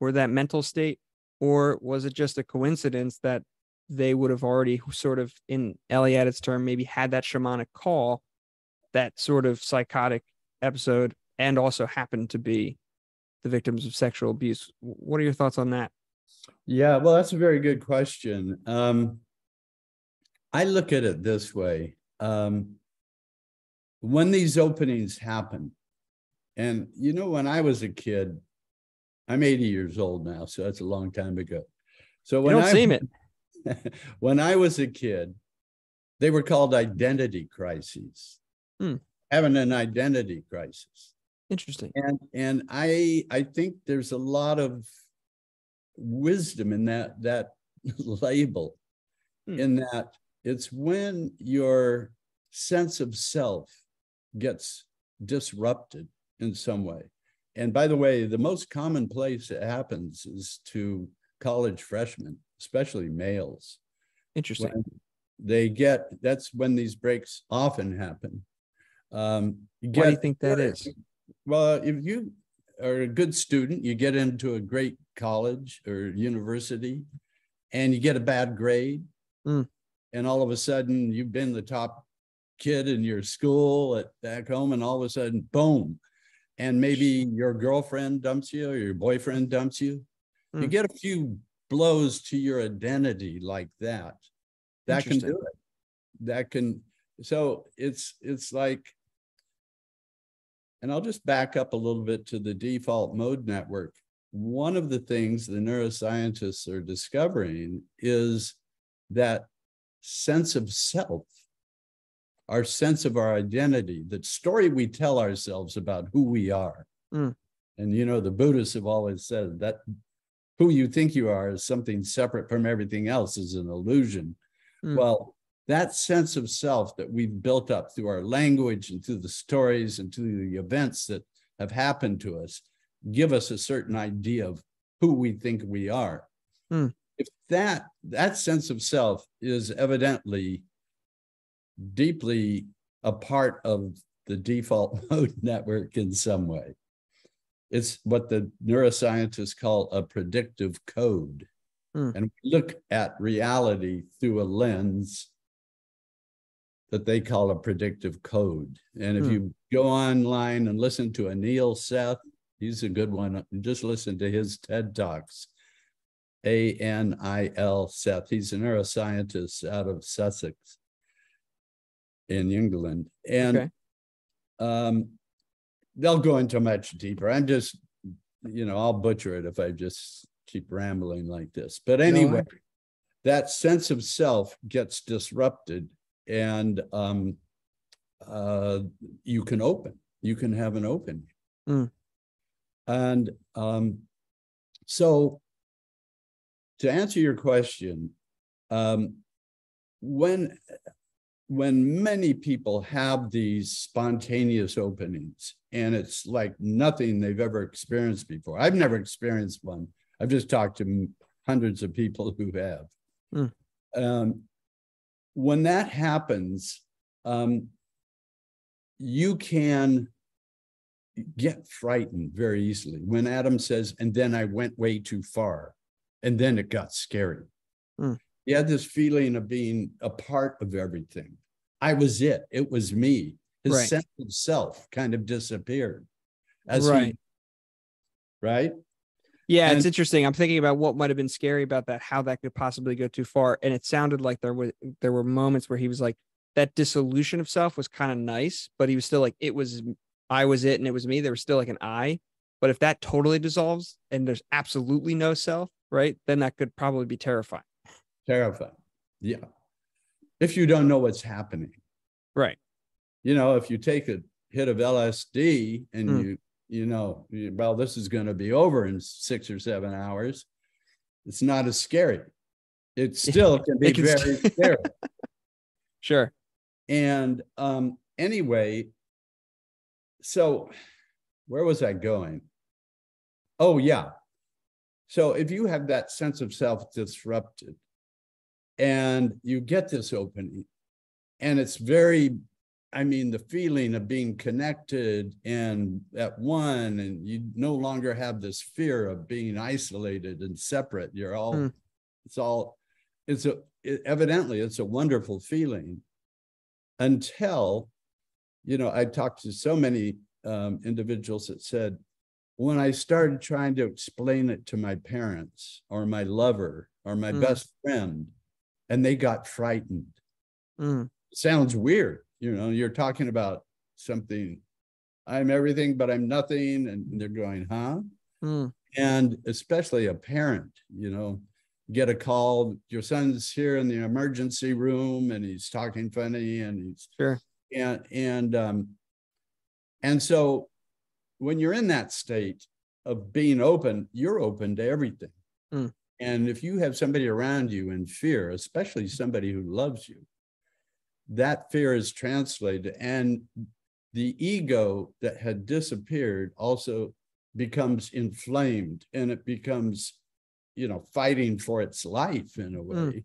or that mental state? Or was it just a coincidence that they would have already sort of, in Eliad's term, maybe had that shamanic call, that sort of psychotic episode, and also happened to be the victims of sexual abuse? What are your thoughts on that? Yeah, well, that's a very good question. I look at it this way. When these openings happen, and when I was a kid, I'm 80 years old now, so that's a long time ago. So when when I was a kid, they were called identity crises. Having an identity crisis. Interesting. And I think there's a lot of wisdom in that label, in that it's when your sense of self gets disrupted in some way. And by the way, the most common place it happens is to college freshmen, especially males. Interesting. That's when these breaks often happen. Why do you think that is? Well, if you are a good student, you get into a great college or university and you get a bad grade. And all of a sudden you've been the top kid in your school back home, and all of a sudden, boom. And maybe your girlfriend dumps you or your boyfriend dumps you. You get a few blows to your identity like that. That can do it. So it's like, and I'll just back up a little bit to the default mode network. One of the things the neuroscientists are discovering is that sense of self our sense of our identity, the story we tell ourselves about who we are. Mm. And, you know, the Buddhists have always said that who you think you are is something separate from everything else, is an illusion. Mm. Well, that sense of self that we've built up through our language and through the stories and through the events that have happened to us give us a certain idea of who we think we are. Mm. If that sense of self is evidently deeply a part of the default mode network in some way, it's what the neuroscientists call a predictive code. Mm. And we look at reality through a lens that they call a predictive code. And if you go online and listen to Anil Seth, he's a good one. Just listen to his TED Talks. Anil Seth. He's a neuroscientist out of Sussex in England. And they'll go into much deeper. I'm just, you know, I'll butcher it if I just keep rambling like this. But anyway, that sense of self gets disrupted, and you can have an opening. Mm. And so to answer your question, when many people have these spontaneous openings, and it's like nothing they've ever experienced before. I've never experienced one. I've just talked to hundreds of people who have. Mm. When that happens, you can get frightened very easily. When Adam says, and then I went way too far, and then it got scary. Mm. You had this feeling of being a part of everything. I was it. It was me. His sense of self kind of disappeared. Right? Yeah, it's interesting. I'm thinking about what might have been scary about that, how that could possibly go too far. And it sounded like there were moments where he was like, that dissolution of self was kind of nice, but he was still like, I was it and it was me. There was still like an I. But if that totally dissolves and there's absolutely no self, right, then that could probably be terrifying. Terrifying. Yeah. If you don't know what's happening. Right. You know, if you take a hit of LSD and you know, well, this is going to be over in 6 or 7 hours, it's not as scary. It still can be very scary. Sure. And anyway, so where was I going? Oh, yeah. So if you have that sense of self disrupted and you get this opening, and it's very, I mean, the feeling of being connected and at one, and you no longer have this fear of being isolated and separate. You're all, evidently it's a wonderful feeling until, you know, I talked to so many individuals that said, when I started trying to explain it to my parents or my lover or my best friend, and they got frightened. Sounds weird. You know, you're talking about something, I'm everything, but I'm nothing. And they're going, huh? And especially a parent, you know, get a call, your son's here in the emergency room and he's talking funny and he's and so when you're in that state of being open, you're open to everything. And if you have somebody around you in fear, especially somebody who loves you, that fear is translated, and the ego that had disappeared also becomes inflamed, and it becomes, you know, fighting for its life in a way.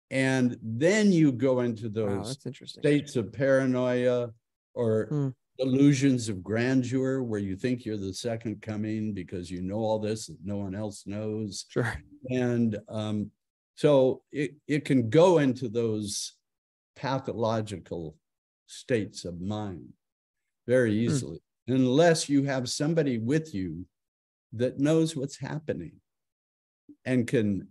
And then you go into those states of paranoia or illusions of grandeur where you think you're the second coming because you know all this that no one else knows. Sure. And so it can go into those pathological states of mind very easily, unless you have somebody with you that knows what's happening and can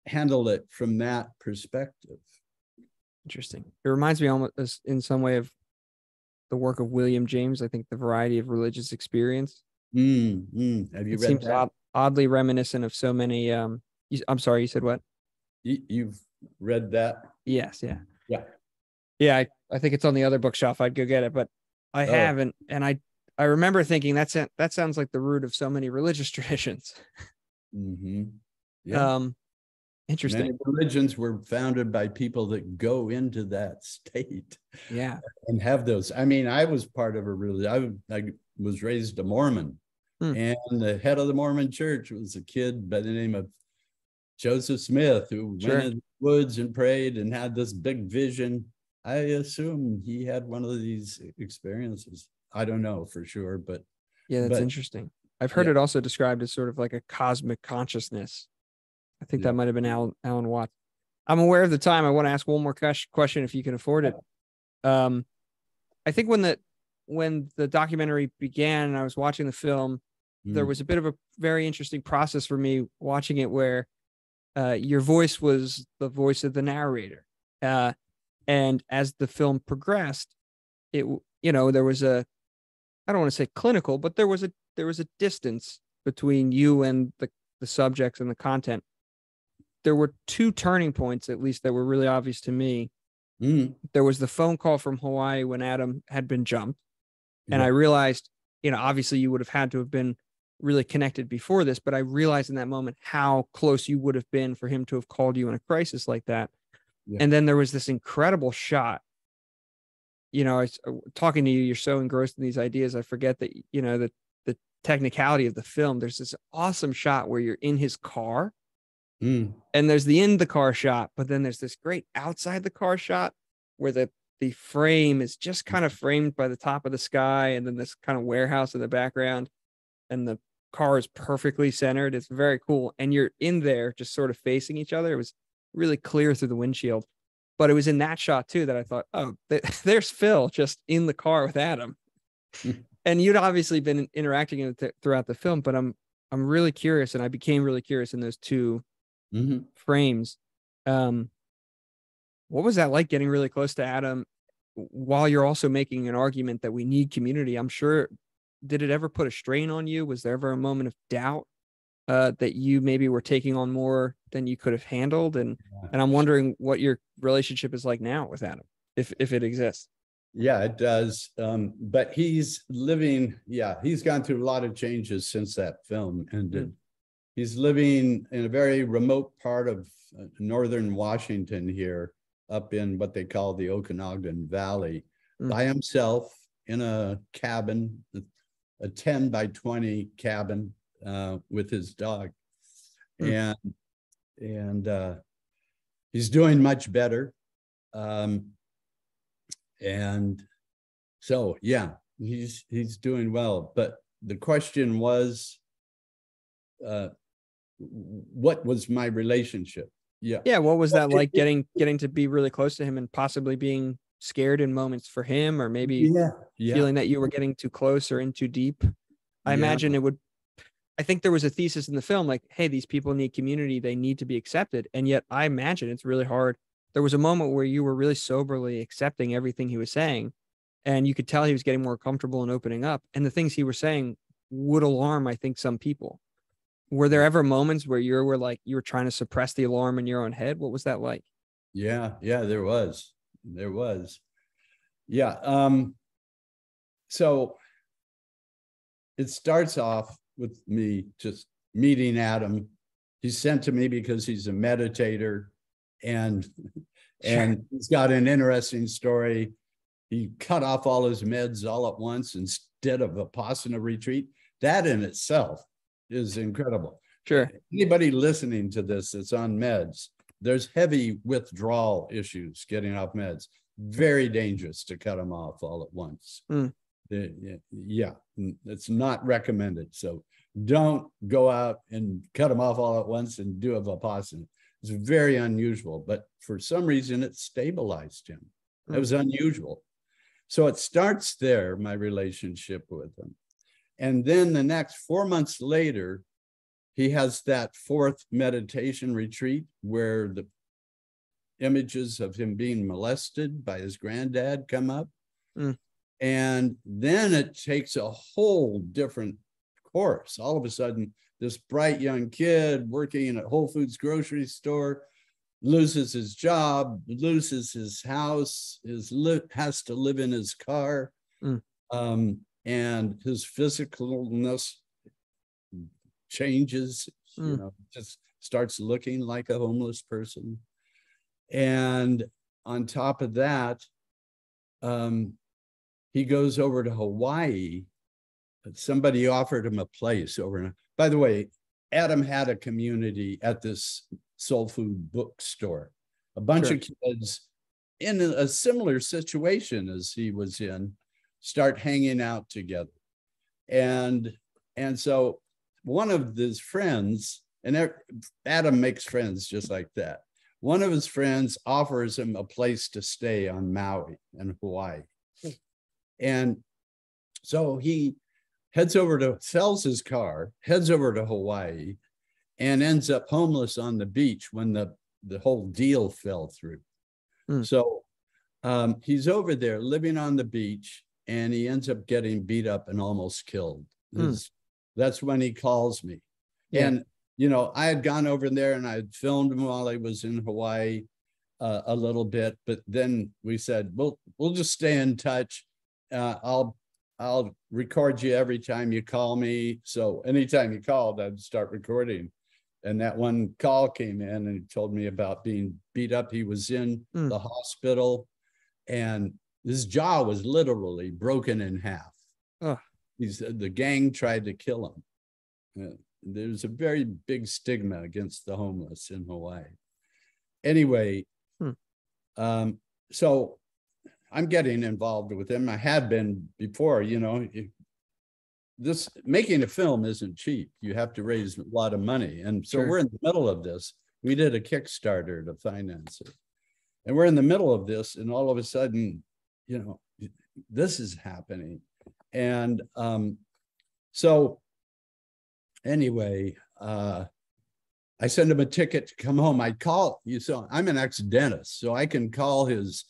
handle it from that perspective. Interesting. It reminds me almost in some way of the work of William James. I think The Variety of Religious Experience. Have you read that? Oddly reminiscent of so many. I'm sorry, you said what? You've read that? Yes. Yeah. Yeah. Yeah. I think it's on the other bookshelf. I'd go get it, but I haven't. And I remember thinking that sounds like the root of so many religious traditions. Mm-hmm. Yeah. Interesting. Many religions were founded by people that go into that state. Yeah. And have those. I mean, I was part of a religion. I was raised a Mormon, and the head of the Mormon church was a kid by the name of Joseph Smith, who went in the woods and prayed and had this big vision. I assume he had one of these experiences. I don't know for sure, but yeah, that's interesting. I've heard it also described as sort of like a cosmic consciousness. I think that might have been Alan Watts. I'm aware of the time. I want to ask one more question if you can afford it. I think when the documentary began and I was watching the film, there was a bit of a very interesting process for me watching it where your voice was the voice of the narrator. And as the film progressed, there was I don't want to say clinical, but there was a distance between you and the subjects and the content. There were two turning points, at least, that were really obvious to me. There was the phone call from Hawaii when Adam had been jumped. And I realized, obviously you would have had to have been really connected before this, but I realized in that moment how close you would have been for him to have called you in a crisis like that. And then there was this incredible shot. I was talking to you, you're so engrossed in these ideas. I forget that, the technicality of the film. There's this awesome shot where you're in his car. And there's the in the car shot, but then there's this great outside the car shot where the frame is just kind of framed by the top of the sky, and then this kind of warehouse in the background, and the car is perfectly centered. It's very cool. And you're in there just sort of facing each other. It was really clear through the windshield. But it was in that shot too that I thought, oh, there's Phil just in the car with Adam. And you'd obviously been interacting throughout the film, but I'm really curious, and I became really curious in those two frames. What was that like, getting really close to Adam while you're also making an argument that we need community? I'm sure, did it ever put a strain on you? Was there ever a moment of doubt that you maybe were taking on more than you could have handled? And I'm wondering what your relationship is like now with Adam, if it exists. Yeah, it does. But he's he's gone through a lot of changes since that film ended. He's living in a very remote part of northern Washington here, up in what they call the Okanagan Valley, by himself in a cabin, a 10 by 20 cabin with his dog. And he's doing much better. And so, he's doing well. But the question was, what was my relationship? What was that like, getting to be really close to him and possibly being scared in moments for him, or maybe feeling that you were getting too close or in too deep? I imagine I think there was a thesis in the film like, hey, these people need community, they need to be accepted. And yet I imagine it's really hard. There was a moment where you were really soberly accepting everything he was saying, and you could tell he was getting more comfortable and opening up, and the things he was saying would alarm, I think, some people. Were there ever moments where you were trying to suppress the alarm in your own head? What was that like? Yeah, there was. So it starts off with me just meeting Adam. He's sent to me because he's a meditator, and he's got an interesting story. He cut off all his meds all at once instead of a Vipassana retreat. That in itself is incredible. Sure. Anybody listening to this that's on meds, there's heavy withdrawal issues getting off meds. Very dangerous to cut them off all at once. It's not recommended. So don't go out and cut them off all at once and do a Vipassana. It's very unusual, but for some reason it stabilized him. It was unusual. So it starts there, my relationship with him. And then the next 4 months later, he has that fourth meditation retreat where the images of him being molested by his granddad come up. And then it takes a whole different course. All of a sudden, this bright young kid working in a Whole Foods grocery store loses his job, loses his house, has to live in his car, Mm. and his physicalness changes, Mm. just starts looking like a homeless person. And on top of that, he goes over to Hawaii. Somebody offered him a place over. By the way, Adam had a community at this soul food bookstore. A bunch of kids in a similar situation as he was in start hanging out together. And so one of his friends, and Adam makes friends just like that. One of his friends offers him a place to stay on Maui in Hawaii. And so he sells his car, heads over to Hawaii, and ends up homeless on the beach when the whole deal fell through. Mm. So he's over there living on the beach, and he ends up getting beat up and almost killed. That's when he calls me. Yeah. And, I had gone over there and I had filmed him while I was in Hawaii a little bit, but then we said, we'll just stay in touch. I'll record you every time you call me. So anytime you called, I'd start recording. And that one call came in and he told me about being beat up. He was in the hospital and his jaw was literally broken in half. The gang tried to kill him. There's a very big stigma against the homeless in Hawaii. Anyway, so I'm getting involved with him. I had been before, this making a film isn't cheap. You have to raise a lot of money. And so we're in the middle of this. We did a Kickstarter to finance it. And we're in the middle of this. And all of a sudden, this is happening. And so anyway, I send him a ticket to come home. I call you. So I'm an ex-dentist, so I can call his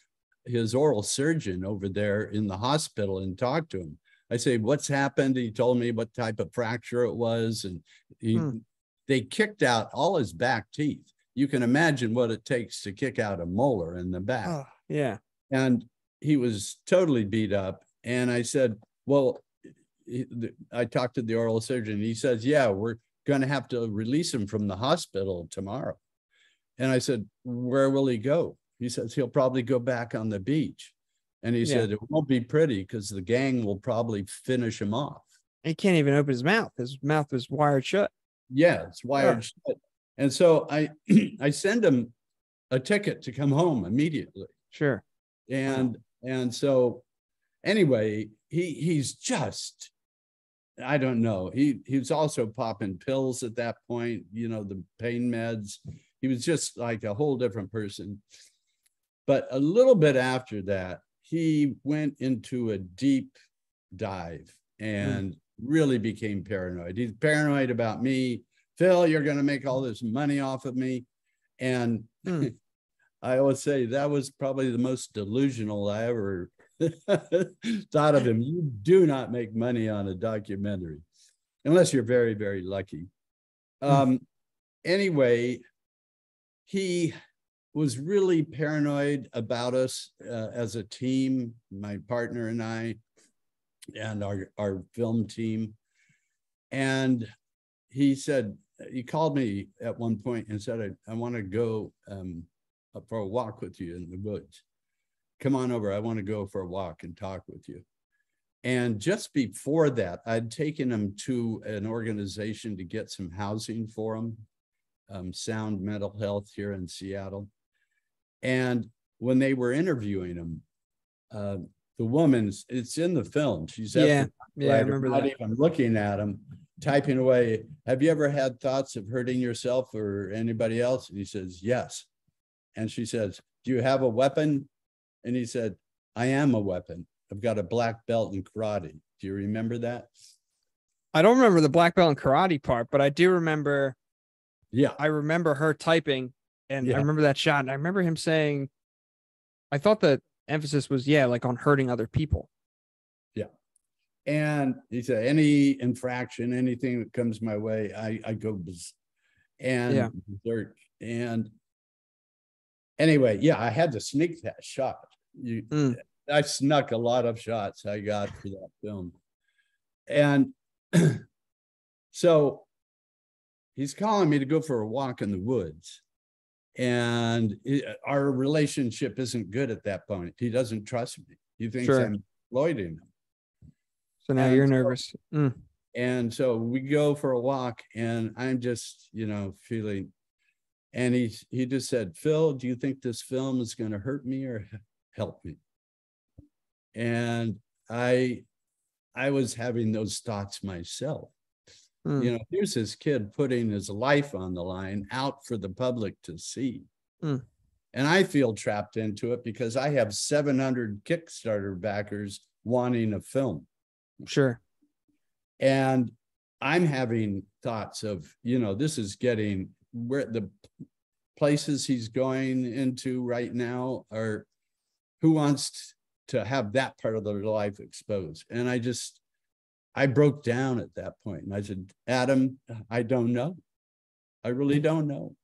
oral surgeon over there in the hospital and talk to him. I say, what's happened? He told me what type of fracture it was. And they kicked out all his back teeth. You can imagine what it takes to kick out a molar in the back. Oh, yeah. And he was totally beat up. And I said, well, I talked to the oral surgeon. He says, yeah, we're going to have to release him from the hospital tomorrow. And I said, where will he go? He says, he'll probably go back on the beach. And he said, it won't be pretty because the gang will probably finish him off. He can't even open his mouth. His mouth was wired shut. Yeah, it's wired shut. And so I send him a ticket to come home immediately. Sure. And so anyway, he's just, I don't know. He was also popping pills at that point, the pain meds. He was just like a whole different person. But a little bit after that, he went into a deep dive and really became paranoid. He's paranoid about me. Phil, you're going to make all this money off of me. And I always say that was probably the most delusional I ever thought of him. You do not make money on a documentary unless you're very, very lucky. Anyway, he was really paranoid about us as a team, my partner and I, and our film team. And he called me at one point and said, I want to go for a walk with you in the woods. Come on over. I want to go for a walk and talk with you. And just before that, I'd taken him to an organization to get some housing for him, Sound Mental Health here in Seattle. And when they were interviewing him, the woman, it's in the film. She's I remember not that. even looking at him, typing away. Have you ever had thoughts of hurting yourself or anybody else? And he says, yes. And she says, do you have a weapon? And he said, I am a weapon. I've got a black belt in karate. Do you remember that? I don't remember the black belt and karate part, but I do remember. Yeah. I remember her typing, and I remember that shot. And I remember him saying, I thought the emphasis was, like on hurting other people. Yeah. And he said, any infraction, anything that comes my way, I go and berserk. And anyway, yeah, I had to sneak that shot. I snuck a lot of shots I got for that film. And so he's calling me to go for a walk in the woods. And our relationship isn't good at that point. He doesn't trust me. He thinks I'm exploiting him. So now you're nervous. And so we go for a walk, and I'm just, feeling, and he just said, Phil, do you think this film is going to hurt me or help me? And I was having those thoughts myself. Here's this kid putting his life on the line out for the public to see. And I feel trapped into it because I have 700 Kickstarter backers wanting a film. Sure. And I'm having thoughts of, this is getting where the places he's going into right now are, who wants to have that part of their life exposed? And I broke down at that point, and I said, Adam, I don't know. I really don't know.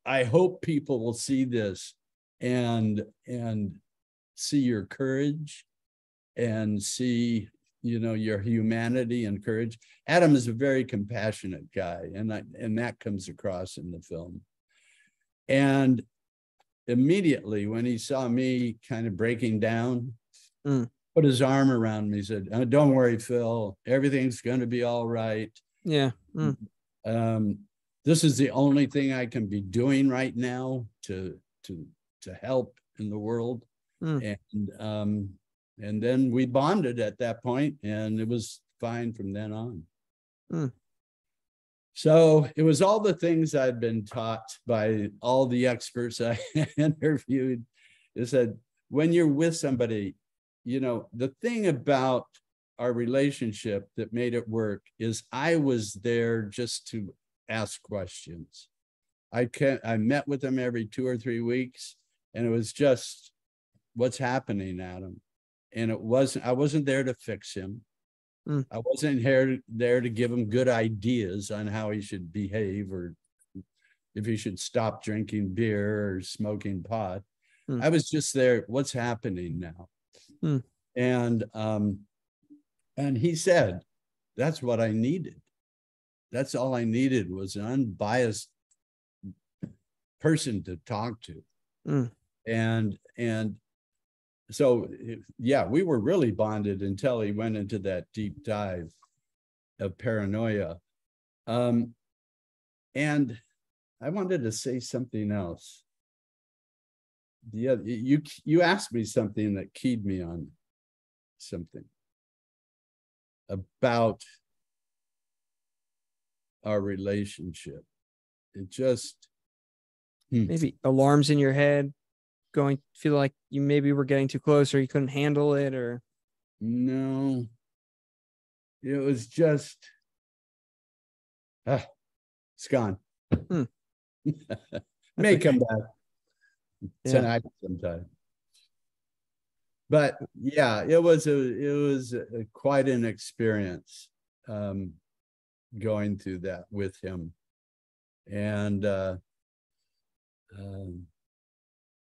I hope people will see this and see your courage and see, your humanity and courage. Adam is a very compassionate guy, and that comes across in the film. And immediately when he saw me kind of breaking down, put his arm around me, said, oh, don't worry, Phil, everything's going to be all right. Yeah. This is the only thing I can be doing right now to help in the world. And then we bonded at that point, and it was fine from then on. So it was all the things I'd been taught by all the experts I interviewed. It said, when you're with somebody, the thing about our relationship that made it work is I was there just to ask questions. I met with him every 2 or 3 weeks, and it was just, what's happening, Adam? And I wasn't there to fix him. I wasn't there to give him good ideas on how he should behave or if he should stop drinking beer or smoking pot. I was just there, what's happening now? And he said, that's what I needed. That's all I needed, was an unbiased person to talk to. And so, yeah, we were really bonded until he went into that deep dive of paranoia. And I wanted to say something else. Yeah, you asked me something that keyed me on something about our relationship. It just maybe alarms in your head, feel like you maybe were getting too close or you couldn't handle it, or no, it was just it's gone. May come back tonight sometime. But yeah, it was quite an experience going through that with him. And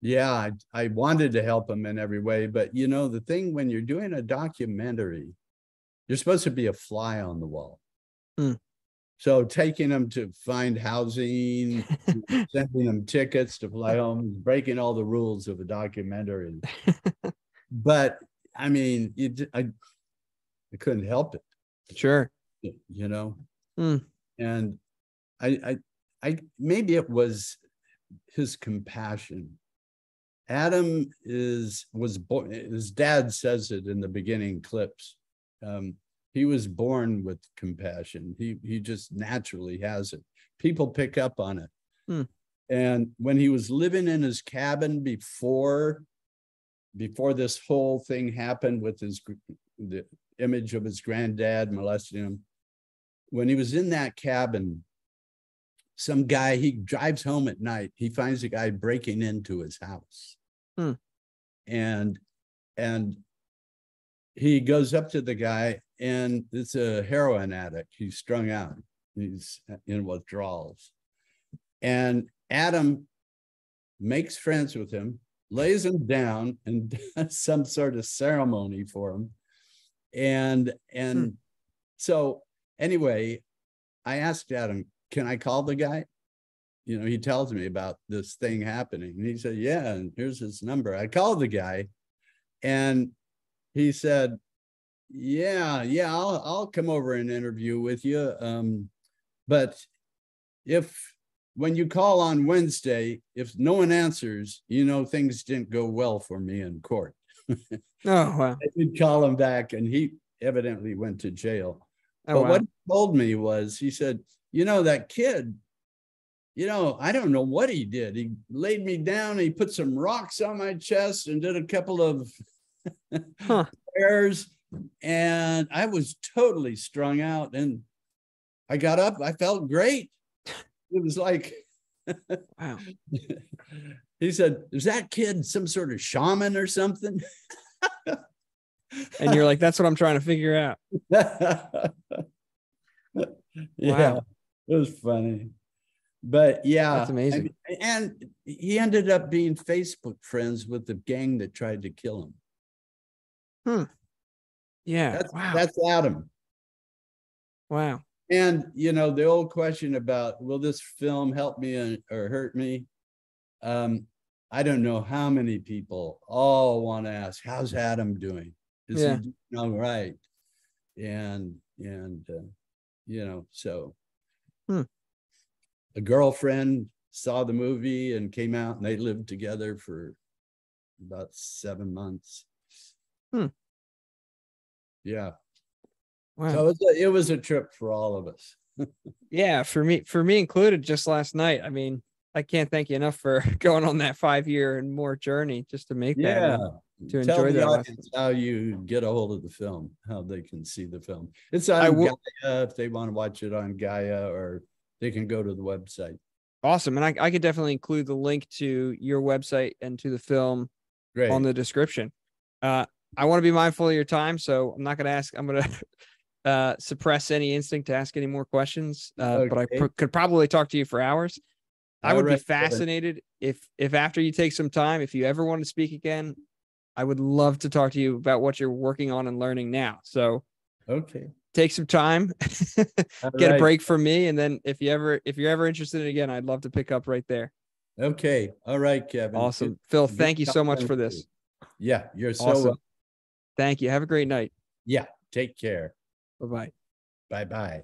yeah, I wanted to help him in every way, but the thing, when you're doing a documentary, you're supposed to be a fly on the wall. So taking them to find housing, sending them tickets to fly home, breaking all the rules of a documentary. But I mean, I couldn't help it. Sure. And I maybe it was his compassion. Adam was born, his dad says it in the beginning clips. He was born with compassion. He just naturally has it. People pick up on it. And when he was living in his cabin before this whole thing happened with the image of his granddad molesting him, when he was in that cabin, some guy, he drives home at night, he finds a guy breaking into his house. And he goes up to the guy, and it's a heroin addict. He's strung out. He's in withdrawals. And Adam makes friends with him, lays him down, and does some sort of ceremony for him. And so anyway, I asked Adam, can I call the guy? You know, he tells me about this thing happening. And he said, yeah, and here's his number. I called the guy, and he said, yeah, I'll come over and interview with you. But when you call on Wednesday, if no one answers, you know, things didn't go well for me in court. Oh, wow. I did call him back, and he evidently went to jail. Oh, but wow. what he told me was, he said, you know, that kid, you know, I don't know what he did. He laid me down, he put some rocks on my chest and did a couple of prayers, and I was totally strung out. And I got up, I felt great. It was like, wow. He said, is that kid some sort of shaman or something? And you're like, that's what I'm trying to figure out. Yeah, Wow. it was funny. But yeah, That's amazing. And he ended up being Facebook friends with the gang that tried to kill him. Yeah. That's Adam. Wow. And, you know, the old question about, will this film help me or hurt me? I don't know how many people all want to ask, how's Adam doing? Is he doing all right? And you know, so a girlfriend saw the movie and came out, and they lived together for about 7 months. Yeah. Wow. So it was a trip for all of us. Yeah, for me included, just last night. I mean, I can't thank you enough for going on that 5-year and more journey just to make that, to Tell enjoy the that. audience how you get a hold of the film, how they can see the film. It's on Gaia if they want to watch it on Gaia, or they can go to the website. Awesome. And I could definitely include the link to your website and to the film on the description. I want to be mindful of your time, so I'm not going to ask. I'm going to suppress any instinct to ask any more questions, but I could probably talk to you for hours. I would be fascinated if after you take some time, if you ever want to speak again, I would love to talk to you about what you're working on and learning now. So take some time, get a break from me. And then if you're ever interested in it again, I'd love to pick up right there. Okay. All right, Kevin. Awesome. Phil, thank you so much for this. Yeah, you're so awesome. Thank you. Have a great night. Yeah. Take care. Bye-bye. Bye-bye.